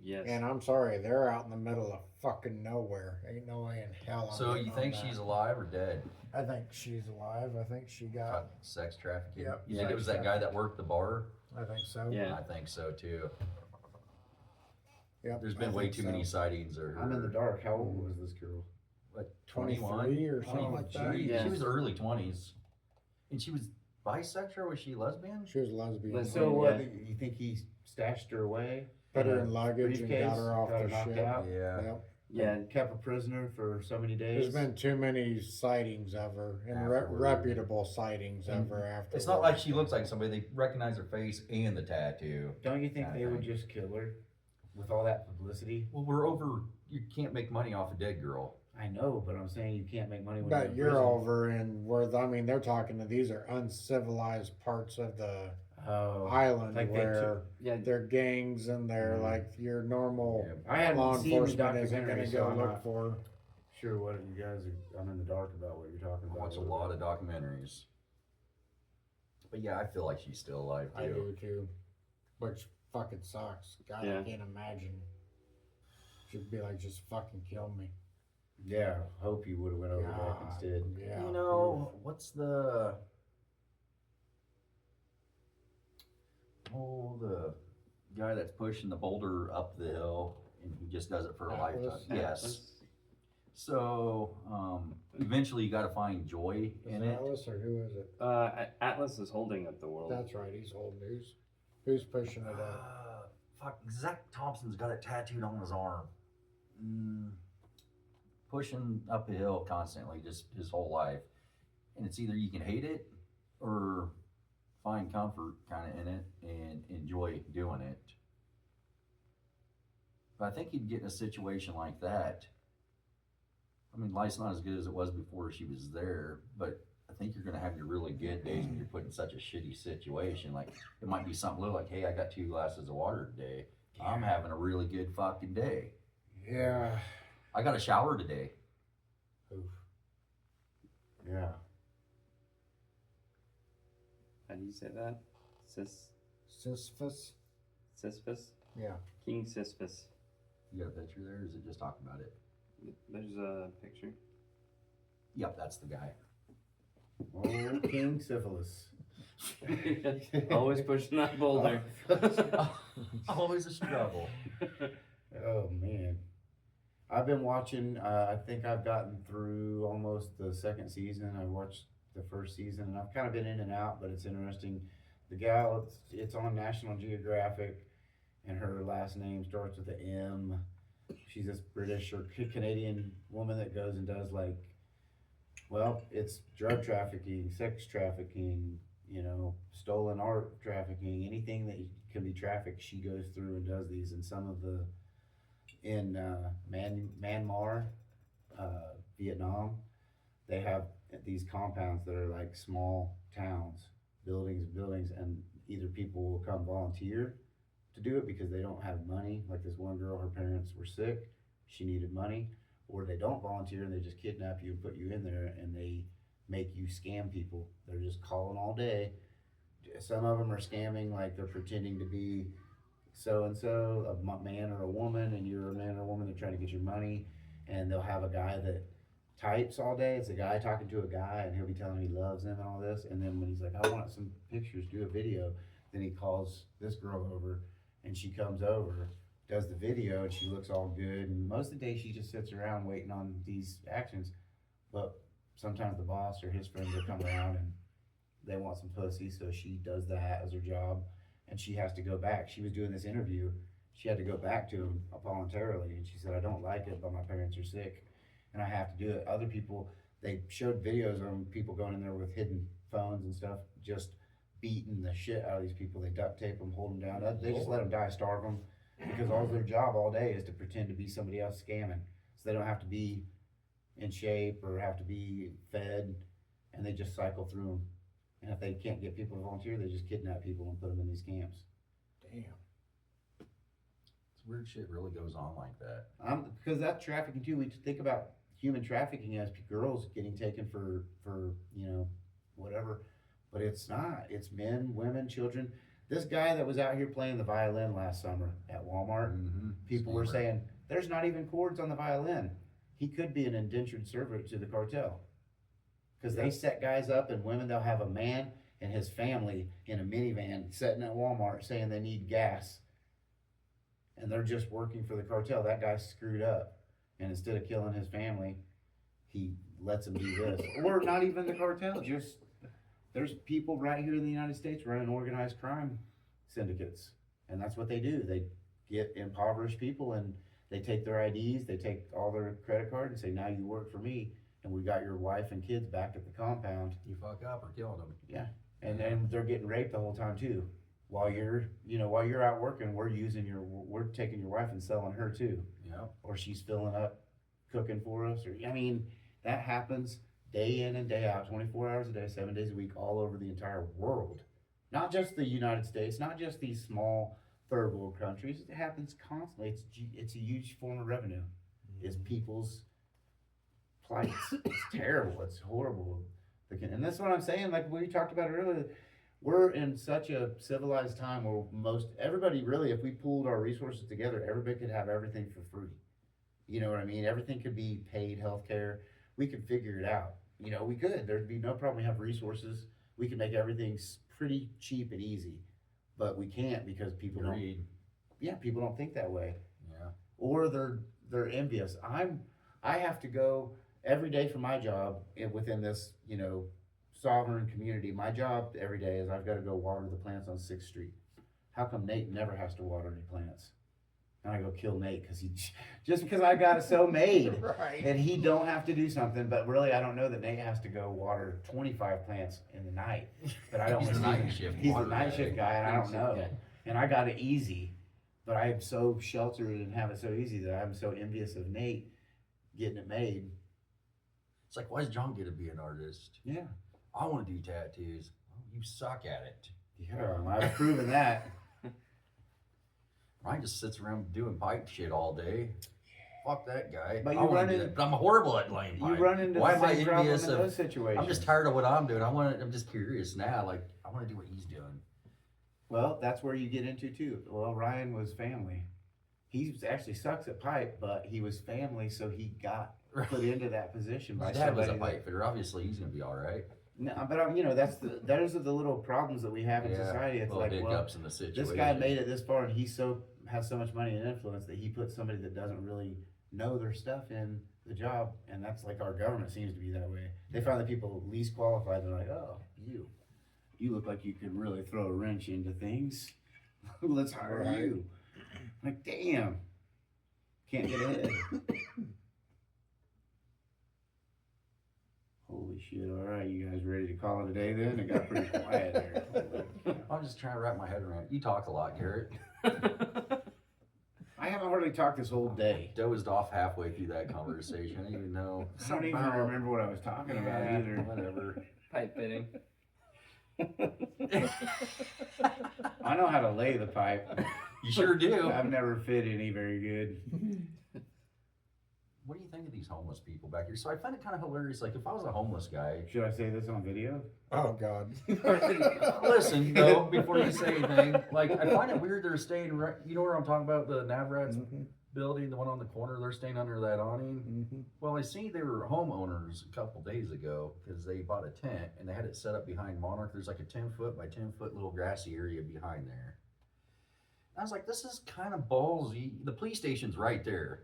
Yes. And I'm sorry, they're out in the middle of fucking nowhere. Ain't no way in hell. I'm So getting you on think that. she's alive or dead? I think she's alive. I think she got. Sex trafficking? Yep. You think Sex it was that guy that worked the bar? I think so. Yeah. I think so too. Yep. There's been I way think too so. many sightings of her. I'm in the dark. How old was this girl? What, 23 or something Oh, like that. geez. Yeah. She was early 20s. And she was bisexual? Was she lesbian? She was lesbian. Lesbian. So what? Yeah. You think he stashed her away? Put her a in luggage and briefcase, got her off got the knocked ship. out, Yeah. Yep. Yeah. and kept a prisoner for so many days. There's been too many sightings of her and Afterward. reputable sightings of her after. It's not like she looks like somebody. They recognize her face and the tattoo. Don't you think they would Okay. just kill her? with all that publicity. Well, you can't make money off a dead girl. I know, but I'm saying you can't make money when But you're you're in prison. over in where, I mean, they're talking to, these are uncivilized parts of the Oh, island like they where Yeah, they're gangs and they're Mm. like your normal I hadn't law seen the enforcement isn't documentary, going to so go I'm look not for. sure what you guys are. I'm in the dark about what you're talking I about. watch a lot of documentaries. But yeah, I feel like she's still alive too. I do too. Which fucking sucks. God, Yeah. I can't imagine. She'd be like, just fucking kill me. Yeah, hope you would have went over back God, instead. yeah. You know, what's the the guy that's pushing the boulder up the hill and he just does it for a Atlas? lifetime? Yes. So eventually you got to find joy Is in it it. Atlas or who is it? Atlas is holding up the world. That's right, he's holding who's pushing it up? Fuck, Zach Thompson's got it tattooed on his arm. Pushing up a hill constantly, just his whole life. And it's either you can hate it or find comfort kind of in it and enjoy doing it. But I think you'd get in a situation like that. I mean, life's not as good as it was before she was there, but I think you're going to have your really good days when you're put in such a shitty situation. Like, it might be something little like, hey, I got 2 glasses of water today. I'm having a really good fucking day. Yeah. I got a shower today. Oof. Yeah. How do you say that? Sisyphus? Sisyphus? Yeah. King Sisyphus. You got a picture there, or is it just talking about it? There's a picture. Yep, that's the guy. Old King Syphilis. Always pushing that boulder. Always a struggle. Oh man. I've been watching, I think I've gotten through almost the second season. I watched the first season and I've kind of been in and out, but it's interesting. The gal, it's on National Geographic and her last name starts with an M. She's this British or Canadian woman that goes and does like, well, it's drug trafficking, sex trafficking, you know, stolen art trafficking, anything that can be trafficked, she goes through and does these. And some of the, in Myanmar, Vietnam, they have these compounds that are like small towns, buildings, and either people will come volunteer to do it because they don't have money. Like this one girl, her parents were sick, she needed money, or they don't volunteer and they just kidnap you and put you in there and they make you scam people. They're just calling all day. Some of them are scamming, like they're pretending to be so and so, a man or a woman, and you're a man or a woman. They're trying to get your money, and they'll have a guy that types all day. It's a guy talking to a guy, and he'll be telling him he loves him and all this. And then when he's like, I want some pictures, do a video, then he calls this girl over, and she comes over, does the video, and she looks all good. And most of the day, she just sits around waiting on these actions. But sometimes the boss or his friends will come around and they want some pussy, so she does that as her job. And she has to go back. She was doing this interview. She had to go back to him voluntarily. And she said, I don't like it, but my parents are sick and I have to do it. Other people, they showed videos of people going in there with hidden phones and stuff, just beating the shit out of these people. They duct tape them, hold them down. They just let them die, starve them, because all their job all day is to pretend to be somebody else scamming. So they don't have to be in shape or have to be fed, and they just cycle through them. And if they can't get people to volunteer, they just kidnap people and put them in these camps. Damn. It's weird shit really goes on like that. Because that's trafficking too. We think about human trafficking as girls getting taken for you know, whatever, but it's not. It's men, women, children. This guy that was out here playing the violin last summer at Walmart, people were saying there's not even chords on the violin. He could be an indentured servant to the cartel. Because they set guys up, and women, they'll have a man and his family in a minivan sitting at Walmart saying they need gas. And they're just working for the cartel. That guy's screwed up. And instead of killing his family, he lets them do this. Or not even the cartel, just there's people right here in the United States running organized crime syndicates. And that's what they do. They get impoverished people and they take their IDs, they take all their credit cards and say, now you work for me. And we got your wife and kids back at the compound. You fuck up or killing them. Yeah. And then they're getting raped the whole time too. while you're out working, we're taking your wife and selling her too. Yeah. Or she's filling up, cooking for us, or, I mean, that happens day in and day out, 24 hours a day, 7 days a week, all over the entire world. Not just the United States, not just these small third world countries. It happens constantly. It's a huge form of revenue. Is people's plights. It's terrible. It's horrible. And that's what I'm saying. Like we talked about earlier, we're in such a civilized time where everybody really, if we pooled our resources together, everybody could have everything for free. You know what I mean? Everything could be paid healthcare. We could figure it out. We could. There'd be no problem. We have resources. We can make everything pretty cheap and easy, but we can't because people don't. Yeah, people don't think that way. Yeah. Or they're envious. I have to go every day for my job within this sovereign community. My job every day is I've got to go water the plants on 6th Street. How come Nate never has to water any plants? And I go kill Nate just because I got it so made. Right. And he don't have to do something, but really I don't know that Nate has to go water 25 plants in the night. But I don't. He's the night shift. He's the night shift guy, and I don't know. And I got it easy, but I am so sheltered and have it so easy that I'm so envious of Nate getting it made. It's like, why does John get to be an artist? Yeah. I want to do tattoos. Oh, you suck at it. Yeah, I've proven that. Ryan just sits around doing pipe shit all day. Fuck that guy. But I wanna do that, but I'm horrible at laying pipe. You run into Why the am I same problem in envious of? those situations. I'm just tired of what I'm doing. I'm just curious now. Like, I want to do what he's doing. Well, that's where you get into too. Well, Ryan was family. He actually sucks at pipe, but he was family, so he got put into that position by My dad was a somebody pipe fitter. Obviously, he's gonna be all right. No, but those are the little problems that we have in society. It's little like, well, hiccups in the situation. this guy made it this far, and he has so much money and influence that he puts somebody that doesn't really know their stuff in the job, and that's like our government seems to be that way. They find the people least qualified. They're like, oh, you look like you could really throw a wrench into things. Let's hire Right. you. Like, damn, can't get ahead. Holy shit! All right, you guys ready to call it a day? Then it got pretty quiet there. I'm just trying to wrap my head around it. You talk a lot, Garrett. I haven't hardly talked this whole day. Dozed off halfway through that conversation. I didn't even know. I don't even remember what I was talking about Yeah, either. Whatever. Pipe fitting. I know how to lay the pipe. You sure do. I've never fit any very good. What do you think of these homeless people back here? So I find it kind of hilarious. Like, if I was a homeless guy, Should I say this on video? Oh God. listen, though, before you say anything, like, I find it weird they're staying right. You know where I'm talking about? The Navrats building, the one on the corner. They're staying under that awning. Well, I see they were homeowners a couple days ago because they bought a tent and they had it set up behind Monarch. There's like a 10-foot by 10-foot little grassy area behind there. I was like, this is kind of ballsy. The police station's right there.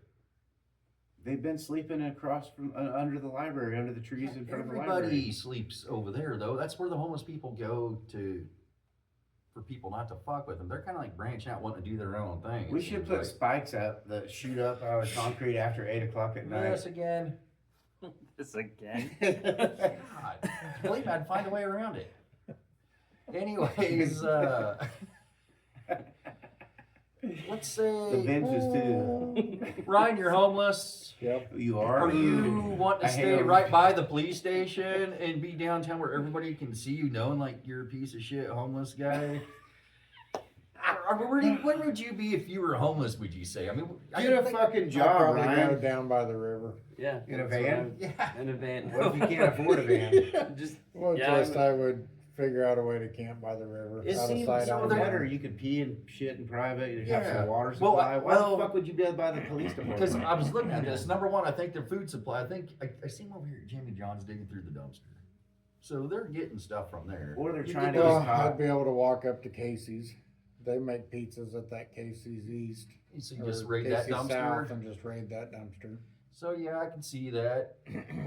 They've been sleeping across from under the library, under the trees in front of the Everybody library. sleeps over there, though. That's where the homeless people go for people not to fuck with them. They're kind of like branching out, wanting to do their own thing. We it should seems put like. spikes up that shoot up out of concrete after 8 o'clock at night. Yes, again. This again. God, believe me, I'd find a way around it. Anyways, let's say The benches too. Ryan, you're homeless. Yep. You are? Are you want to I stay hate right by the police station and be downtown where everybody can see you knowing like you're a piece of shit homeless guy? Where would you be if you were homeless, would you say? I mean, Get a fucking I'll job, probably go Ryan. down by the river. Yeah. In a that's what van? yeah. In a van. What if you can't afford a van? Just Well, Yeah, just I would figure out a way to camp by the river. It out of seems sight, out so of better. mind. You could pee and shit in private. You'd have Yeah. some water Well, supply. Why well- the fuck would you be able to buy the police department? Because I was looking at this. Number one, I think their food supply. I see them over here at Jimmy John's digging through the dumpster. So they're getting stuff from there. Or they're You trying get to those- get caught. I'd be able to walk up to Casey's. They make pizzas at that Casey's East. So you or just raid that Casey's South dumpster. and just raid that dumpster. So yeah, I can see that.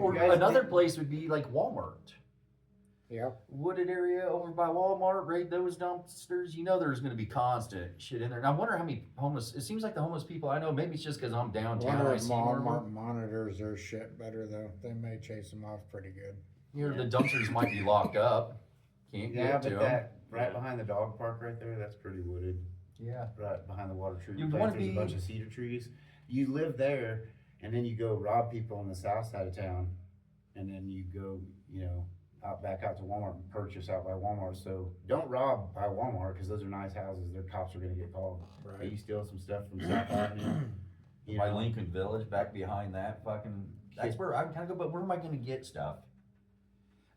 Or You guys another think- place would be like Walmart. Yeah. Wooded area over by Walmart, raid those dumpsters. You know there's going to be constant shit in there. And I wonder how many homeless. It seems like the homeless people I know. Maybe it's just because I'm downtown. Wonder I if see more of Walmart them. monitors their shit better though. They may chase them off pretty good. You know, the dumpsters might be locked up. Can't Yeah, get to but them. that right behind the dog park right there, that's pretty wooded. Yeah. Right behind the water You treatment wanna plant, there's a be- bunch of cedar trees. You live there, and then you go rob people on the south side of town, and then you go, back out to Walmart and purchase out by Walmart. So don't rob by Walmart, because those are nice houses. Their cops are gonna get called. But you steal some stuff from South Avenue. By Lincoln Village, back behind that fucking. That's where I kind of go. But where am I going to get stuff?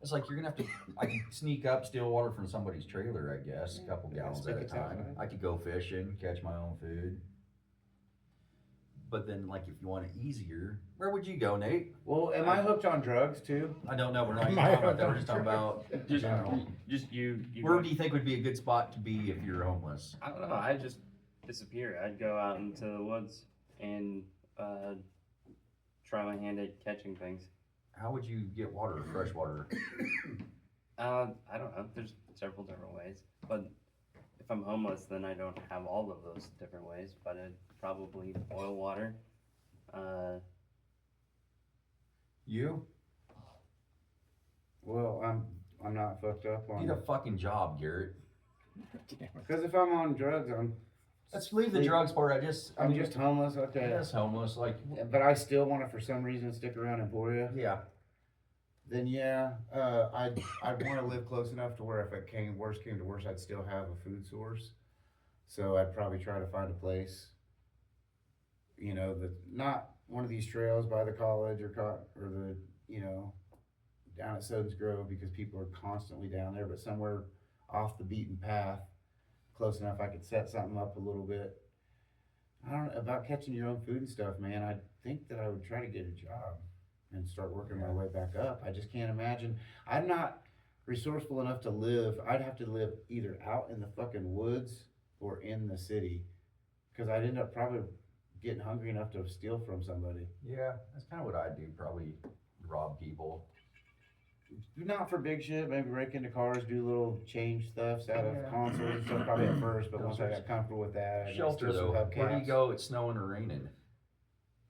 It's like you're gonna have to. I can sneak up, steal water from somebody's trailer. I guess a couple gallons at a time. I could go fishing, catch my own food. But then, like, if you want it easier, where would you go, Nate? Well, am I hooked on drugs too? I don't know. We're not even talking about that. We're just talking about. Just you Where do you think would be a good spot to be if you're homeless? I don't know. I'd just disappear. I'd go out into the woods and try my hand at catching things. How would you get water, fresh water? I don't know. There's several different ways, but if I'm homeless, then I don't have all of those different ways. But I'd probably boil water. You Well, I'm not fucked up need a on. fucking job, Garrett. Because if I'm on drugs, Let's leave the drugs part. I'm just homeless. Okay. That's homeless. Like, But I still want to, for some reason, stick around in Emporia. yeah. Then yeah, I'd want to live close enough to where if worst came to worst, I'd still have a food source. So I'd probably try to find a place, that not one of these trails by the college or the down at Soden's Grove, because people are constantly down there, but somewhere off the beaten path, close enough I could set something up a little bit. I don't know about catching your own food and stuff, man. I think that I would try to get a job and start working my way back up. I just can't imagine. I'm not resourceful enough to live. I'd have to live either out in the fucking woods or in the city, because I'd end up probably getting hungry enough to steal from somebody. Yeah, that's kind of what I do. Probably rob people. Not for big shit, maybe break into cars, do little change thefts out of consoles and stuff, probably at first, but once I got comfortable with that, I Shelter still though. have Where do you cats. go? It's snowing or raining.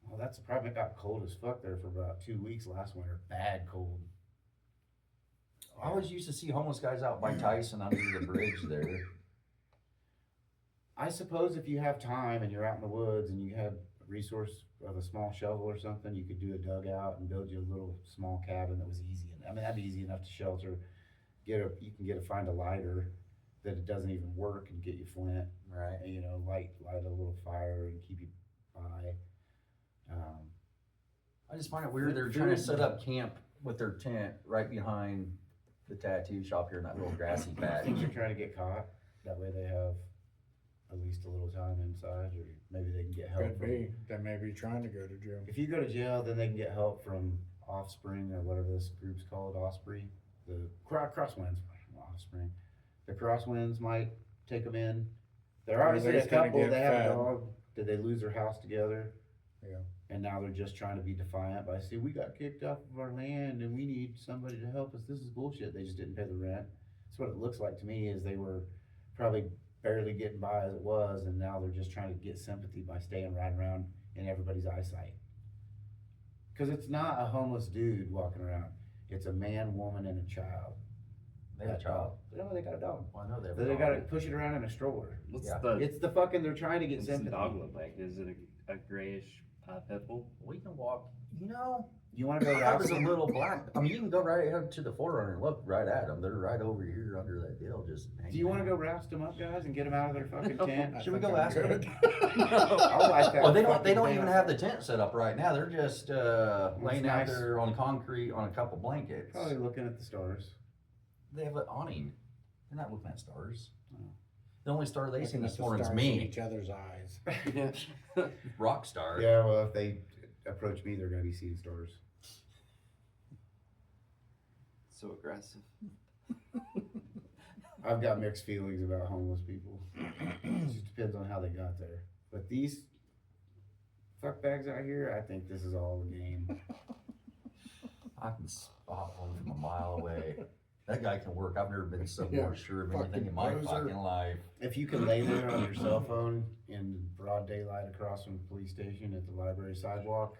Well, that's the problem. It got cold as fuck there for about 2 weeks last winter. Bad cold. I always used to see homeless guys out by Tyson under the bridge there. I suppose if you have time and you're out in the woods and you have a resource of a small shovel or something, you could do a dugout and build you a little small cabin that was easy. I mean, that'd be easy enough to shelter. You can find a lighter that it doesn't even work and get you flint. Right. And, light a little fire and keep you by. I just find it weird. They're trying to set up camp with their tent right behind the tattoo shop here in that little grassy I patch. think they're trying to get caught. That way they have at least a little time inside, or maybe they can get help. Could be. They may be trying to go to jail. If you go to jail, then they can get help from Offspring or whatever this group's called, Osprey. The Crosswinds, Offspring. The Crosswinds might take them in. They're obviously a Everybody's gonna couple. get They have fed. a dog. Did they lose their house together? Yeah. And now they're just trying to be defiant by saying, we got kicked off of our land and we need somebody to help us. This is bullshit. They just didn't pay the rent. That's what it looks like to me, is they were probably barely getting by as it was, and now they're just trying to get sympathy by staying right around in everybody's eyesight. Because it's not a homeless dude walking around. It's a man, woman, and a child. They have a child. No, they got a dog. Well, I know they have a They dog. gotta push it around in a stroller. What's Yeah. It's the fucking, th're trying to get what's the sympathy. dog look like? Is it a grayish pit bull? We can walk. You wanna go That route was a some? little black. I mean, you can go right up to the forerunner and look right at them. They're right over here under that deal, just hanging Do you wanna out. go roust them up, guys, and get them out of their fucking tent? I Should we think go I'm ask them? good. I like that Well, they fucking don't tent. even have the tent set up right now. They're just laying out nice. there on concrete on a couple blankets. Probably looking at the stars. They have an awning. They're not looking at stars. Oh. The only star they seen Looking at this the morning's stars in me, each other's eyes. Yeah. rock star. Yeah, well, if they approach me, they're gonna be seeing stars. So aggressive. I've got mixed feelings about homeless people. It just depends on how they got there. But these fuckbags out here, I think this is all a game. I can spot one from a mile away. That guy can work. I've never been so Yeah, more sure of anything in my fucking poser. fucking life. If you can lay there on your cell phone in broad daylight across from the police station at the library sidewalk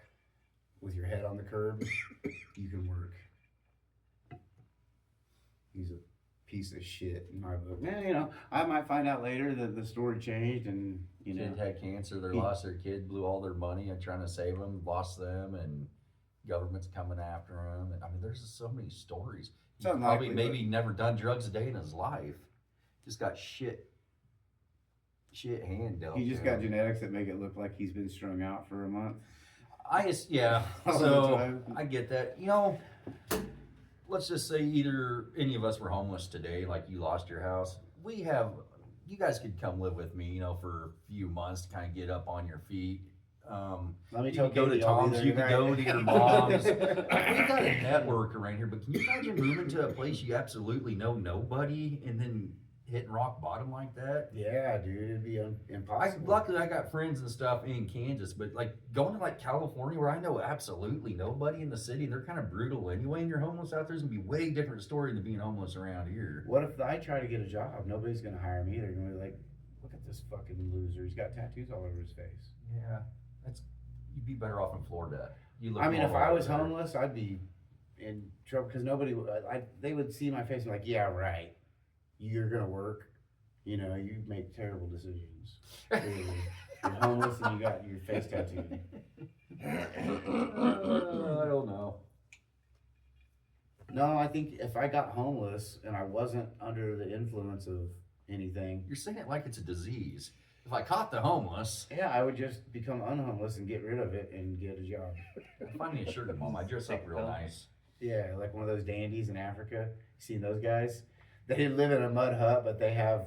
with your head on the curb, you can work. He's a piece of shit in my book. Man, I might find out later that the story changed, and Kid had cancer. They lost their kid, blew all their money and trying to save them, lost them, and government's coming after them. And I mean, there's just so many stories. He It's probably unlikely, maybe never done drugs a day in his life. Just got shit hand dealt. he just to got him. genetics that make it look like he's been strung out for a month. Yeah. All the So time. I get that. Let's just say either any of us were homeless today, like you lost your house. You guys could come live with me, for a few months to kind of get up on your feet. Let me You tell could go to Katie I'll be Tom's, there you could tonight. go to your mom's. We've got a network around here, but can you imagine moving to a place you absolutely know nobody and then hitting rock bottom like that? Yeah, dude, it'd be impossible. Luckily, I got friends and stuff in Kansas, but like going to like California where I know absolutely nobody in the city, and they're kind of brutal anyway, and you're homeless out there's gonna be way different story than being homeless around here. What if I try to get a job? Nobody's gonna hire me. They're gonna be like, look at this fucking loser. He's got tattoos all over his face. Yeah, you'd be better off in Florida. You look I mean, if normal I out was there. homeless, I'd be in trouble because they would see my face and be like, yeah, right. You're gonna work. You make terrible decisions. You're homeless and you got your face tattooed. I don't know. No, I think if I got homeless and I wasn't under the influence of anything, You're saying it like it's a disease. If I caught the homeless, yeah, I would just become unhomeless and get rid of it and get a job. find me a sugar mom. I dress up real nice. Yeah, like one of those dandies in Africa. You seen those guys? They live in a mud hut, but they have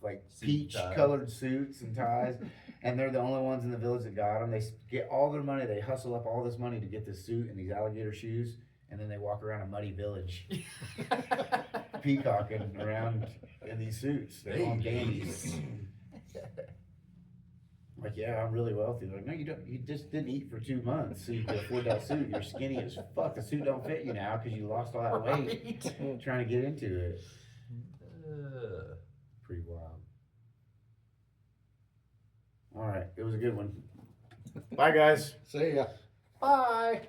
like Suit peach tie. colored suits and ties, and they're the only ones in the village that got them. They get all their money. They hustle up all this money to get this suit and these alligator shoes, and then they walk around a muddy village, peacocking around in these suits. They're all dandies. Like, yeah, I'm really wealthy. They're like, no, you don't. You just didn't eat for 2 months, so you could afford that suit. You're skinny as fuck. The suit don't fit you now because you lost all that weight Right. trying to get into it. Uh, Pretty wild. All right, it was a good one. Bye, guys. See ya. Bye.